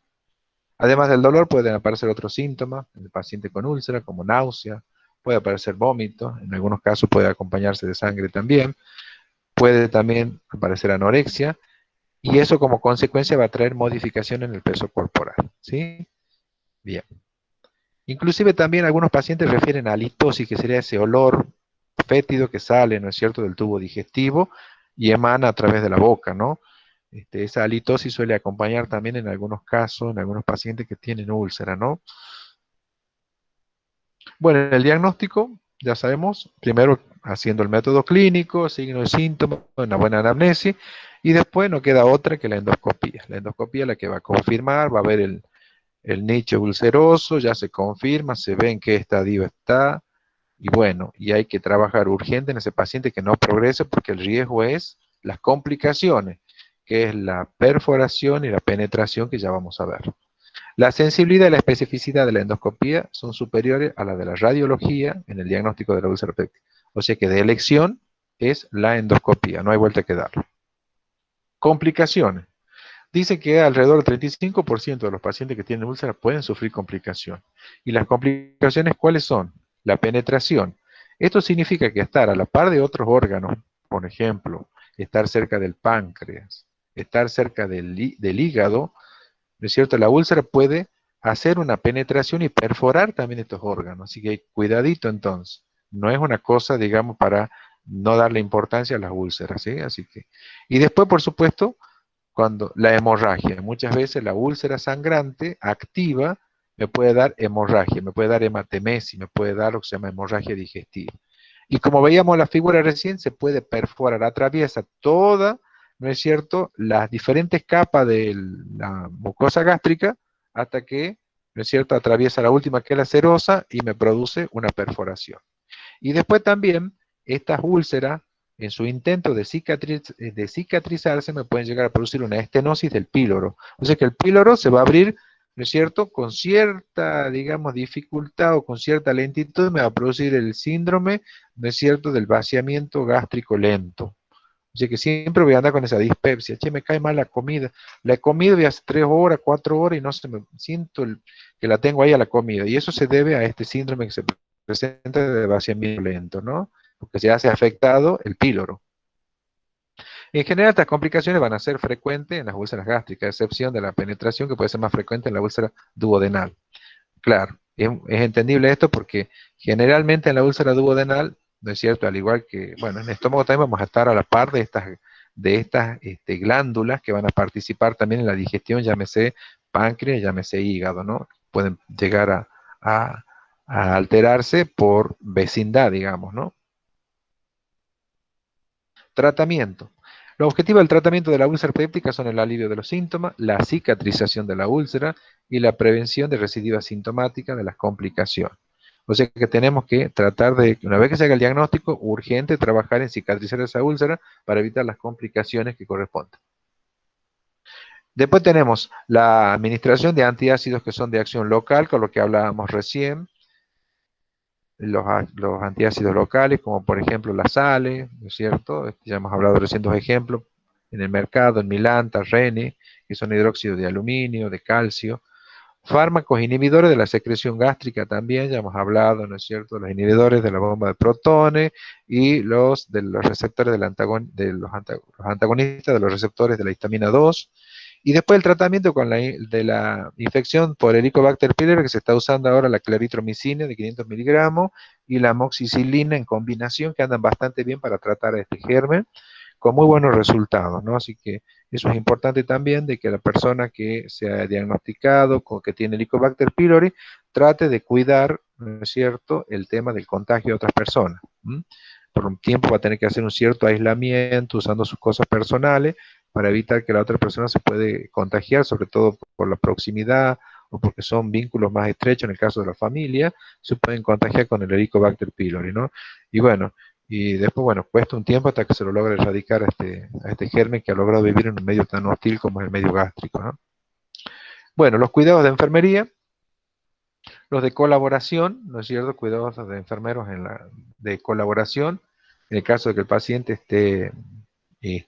Además del dolor pueden aparecer otros síntomas en el paciente con úlcera, como náusea, puede aparecer vómito, en algunos casos puede acompañarse de sangre también, puede también aparecer anorexia, y eso como consecuencia va a traer modificación en el peso corporal, ¿sí? Bien. Inclusive también algunos pacientes refieren a halitosis, que sería ese olor fétido que sale, ¿no es cierto?, del tubo digestivo y emana a través de la boca, ¿no? Esa halitosis suele acompañar también en algunos casos, en algunos pacientes que tienen úlcera, ¿no? Bueno, en el diagnóstico, ya sabemos, primero haciendo el método clínico, signos y síntomas, una buena anamnesis, y después no queda otra que la endoscopía. La endoscopía es la que va a confirmar, va a ver el nicho ulceroso, ya se confirma, se ve en qué estadio está, y bueno, y hay que trabajar urgente en ese paciente que no progrese porque el riesgo es las complicaciones, que es la perforación y la penetración que ya vamos a ver. La sensibilidad y la especificidad de la endoscopía son superiores a la de la radiología en el diagnóstico de la úlcera péptica. O sea que de elección es la endoscopía, no hay vuelta que darle. Complicaciones. Dice que alrededor del 35% de los pacientes que tienen úlcera pueden sufrir complicaciones. ¿Y las complicaciones cuáles son? La penetración. Esto significa que estar a la par de otros órganos, por ejemplo, estar cerca del páncreas, estar cerca del hígado, ¿no es cierto? La úlcera puede hacer una penetración y perforar también estos órganos, así que cuidadito entonces. No es una cosa, digamos, para no darle importancia a las úlceras, ¿sí? Así que, y después, por supuesto, cuando la hemorragia, muchas veces la úlcera sangrante activa me puede dar hemorragia, me puede dar hematemesis, me puede dar lo que se llama hemorragia digestiva. Y como veíamos en la figura recién, se puede perforar, atraviesa toda, ¿no es cierto?, las diferentes capas de la mucosa gástrica hasta que, ¿no es cierto?, atraviesa la última que es la serosa y me produce una perforación. Y después también estas úlceras, en su intento de cicatrizarse, me pueden llegar a producir una estenosis del píloro. O sea que el píloro se va a abrir, ¿no es cierto?, con cierta, digamos, dificultad o con cierta lentitud, me va a producir el síndrome, ¿no es cierto?, del vaciamiento gástrico lento. O sea que siempre voy a andar con esa dispepsia. Che, me cae mal la comida. La he comido de hace 3 horas, 4 horas y no se me siento que la tengo ahí a la comida. Y eso se debe a este síndrome que se presenta de vaciamiento lento, ¿no? Porque se hace afectado el píloro. En general, estas complicaciones van a ser frecuentes en las úlceras gástricas, a excepción de la penetración, que puede ser más frecuente en la úlcera duodenal. Claro, es entendible esto porque generalmente en la úlcera duodenal, ¿no es cierto? Al igual que, bueno, en el estómago también vamos a estar a la par de estas glándulas que van a participar también en la digestión, llámese páncreas, llámese hígado, ¿no? Pueden llegar a- a alterarse por vecindad, digamos, ¿no? Tratamiento. Los objetivos del tratamiento de la úlcera péptica son el alivio de los síntomas, la cicatrización de la úlcera y la prevención de recidiva sintomática de las complicaciones. O sea que tenemos que tratar de, una vez que se haga el diagnóstico, urgente trabajar en cicatrizar esa úlcera para evitar las complicaciones que corresponden. Después tenemos la administración de antiácidos que son de acción local, con lo que hablábamos recién, los antiácidos locales, como por ejemplo la sales, ¿no es cierto? Ya hemos hablado de recientes ejemplos en el mercado, en Milanta, Rene, que son hidróxido de aluminio, de calcio. Fármacos inhibidores de la secreción gástrica también, ya hemos hablado, ¿no es cierto? Los inhibidores de la bomba de protones y los de los receptores los antagonistas de los receptores de la histamina 2. Y después el tratamiento de la infección por Helicobacter pylori, que se está usando ahora la claritromicina de 500 miligramos y la amoxicilina en combinación, que andan bastante bien para tratar a este germen, con muy buenos resultados, ¿no? Así que eso es importante también, de que la persona que se ha diagnosticado con que tiene Helicobacter pylori trate de cuidar, ¿no es cierto?, el tema del contagio de otras personas. Por un tiempo va a tener que hacer un cierto aislamiento usando sus cosas personales para evitar que la otra persona se puede contagiar, sobre todo por la proximidad o porque son vínculos más estrechos en el caso de la familia, se pueden contagiar con el Helicobacter pylori, ¿no? Y bueno, y después, bueno, cuesta un tiempo hasta que se lo logre erradicar a este germen que ha logrado vivir en un medio tan hostil como es el medio gástrico, ¿no? Bueno, los cuidados de enfermería, los de colaboración, ¿no es cierto? Cuidados de enfermeros de colaboración, en el caso de que el paciente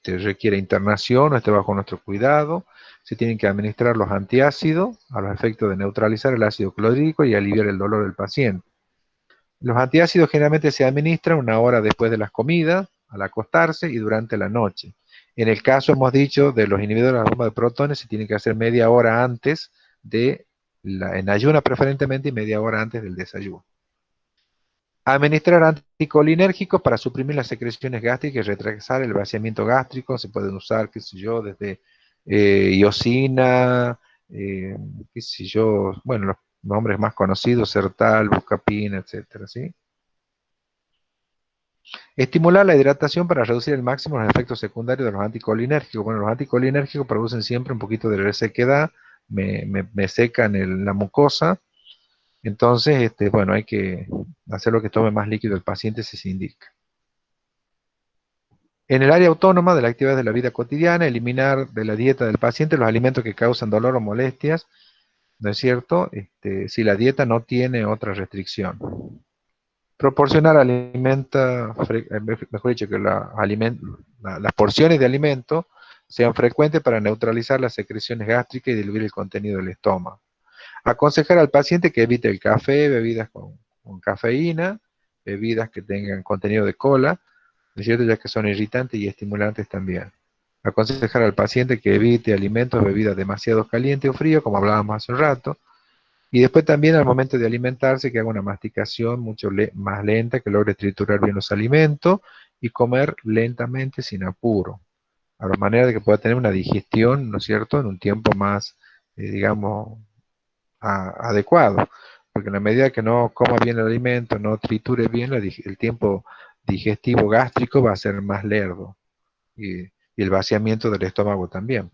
requiere internación o esté bajo nuestro cuidado, se tienen que administrar los antiácidos a los efectos de neutralizar el ácido clorhídrico y aliviar el dolor del paciente. Los antiácidos generalmente se administran una hora después de las comidas, al acostarse y durante la noche. En el caso, hemos dicho, de los inhibidores de la bomba de protones, se tiene que hacer media hora antes en ayuna preferentemente, y media hora antes del desayuno. Administrar anticolinérgicos para suprimir las secreciones gástricas y retrasar el vaciamiento gástrico. Se pueden usar, qué sé yo, desde iosina, qué sé yo, bueno, los nombres más conocidos, Sertal, Buscapina, etcétera, ¿sí? Estimular la hidratación para reducir al máximo los efectos secundarios de los anticolinérgicos. Bueno, los anticolinérgicos producen siempre un poquito de resequedad, me secan la mucosa. Entonces, bueno, hay que hacer lo que tome más líquido el paciente si se indica. En el área autónoma de la actividad de la vida cotidiana, eliminar de la dieta del paciente los alimentos que causan dolor o molestias, ¿no es cierto? Si la dieta no tiene otra restricción. Proporcionar mejor dicho, que las porciones de alimento sean frecuentes para neutralizar las secreciones gástricas y diluir el contenido del estómago. Aconsejar al paciente que evite el café, bebidas con cafeína, bebidas que tengan contenido de cola, ¿no es cierto?, ya que son irritantes y estimulantes también. Aconsejar al paciente que evite alimentos o bebidas demasiado calientes o fríos, como hablábamos hace un rato. Y después también al momento de alimentarse, que haga una masticación mucho más lenta, que logre triturar bien los alimentos y comer lentamente sin apuro, a la manera de que pueda tener una digestión, ¿no es cierto?, en un tiempo más, digamos, adecuado. Porque en la medida que no coma bien el alimento, no triture bien, el tiempo digestivo gástrico va a ser más lerdo. Y el vaciamiento del estómago también.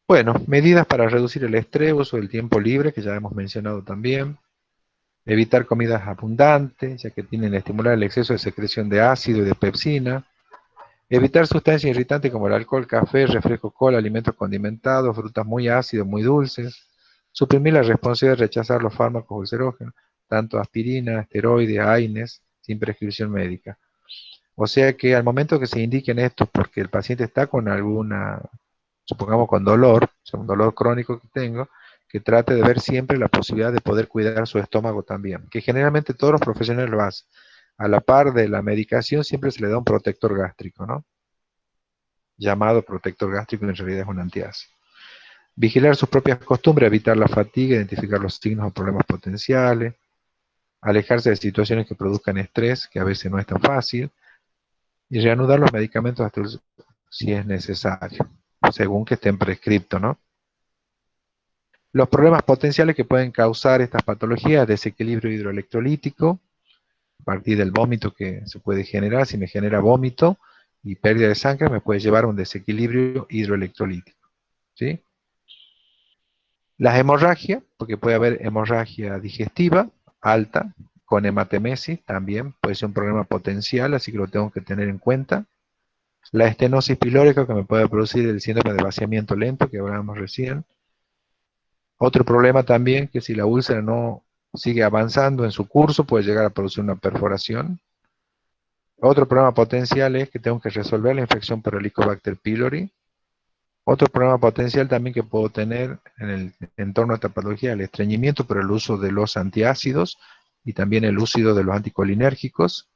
Bueno, medidas para reducir el estrés, uso del tiempo libre, que ya hemos mencionado también. Evitar comidas abundantes, ya que tienden a estimular el exceso de secreción de ácido y de pepsina. Evitar sustancias irritantes como el alcohol, café, refresco, cola, alimentos condimentados, frutas muy ácidas, muy dulces. Suprimir la responsabilidad de rechazar los fármacos ulcerógenos, tanto aspirina, esteroides, AINES, sin prescripción médica. O sea que al momento que se indiquen estos, porque el paciente está con supongamos con dolor, o sea, un dolor crónico que tengo, que trate de ver siempre la posibilidad de poder cuidar su estómago también, que generalmente todos los profesionales lo hacen. a la par de la medicación siempre se le da un protector gástrico, ¿no? Llamado protector gástrico, en realidad es un antiácido. Vigilar sus propias costumbres, evitar la fatiga, identificar los signos o problemas potenciales, alejarse de situaciones que produzcan estrés, que a veces no es tan fácil, y reanudar los medicamentos hasta si es necesario, según que estén prescriptos, ¿no? Los problemas potenciales que pueden causar estas patologías: desequilibrio hidroelectrolítico, a partir del vómito que se puede generar. Si me genera vómito y pérdida de sangre, me puede llevar a un desequilibrio hidroelectrolítico, ¿sí? Las hemorragias, porque puede haber hemorragia digestiva alta, con hematemesis también, puede ser un problema potencial, así que lo tengo que tener en cuenta. La estenosis pilórica, que me puede producir el síndrome de vaciamiento lento, que hablábamos recién. Otro problema también, que si la úlcera no sigue avanzando en su curso, puede llegar a producir una perforación. Otro problema potencial es que tengo que resolver la infección por Helicobacter pylori. Otro problema potencial también que puedo tener en el entorno de esta patología: el estreñimiento por el uso de los antiácidos y también el uso de los anticolinérgicos.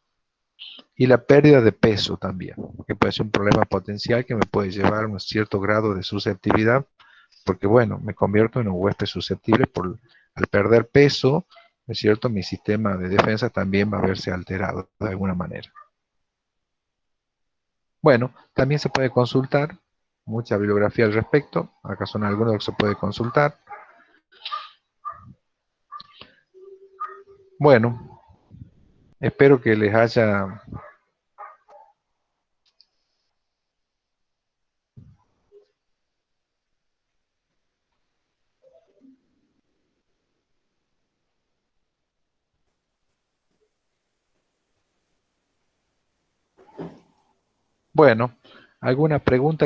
Y la pérdida de peso también, que puede ser un problema potencial que me puede llevar a un cierto grado de susceptibilidad, porque bueno, me convierto en un huésped susceptible al perder peso, ¿no es cierto? Mi sistema de defensa también va a verse alterado de alguna manera. Bueno, también se puede consultar, mucha bibliografía al respecto, acá son algunos que se puede consultar. Bueno, espero que les haya... Bueno, ¿alguna pregunta?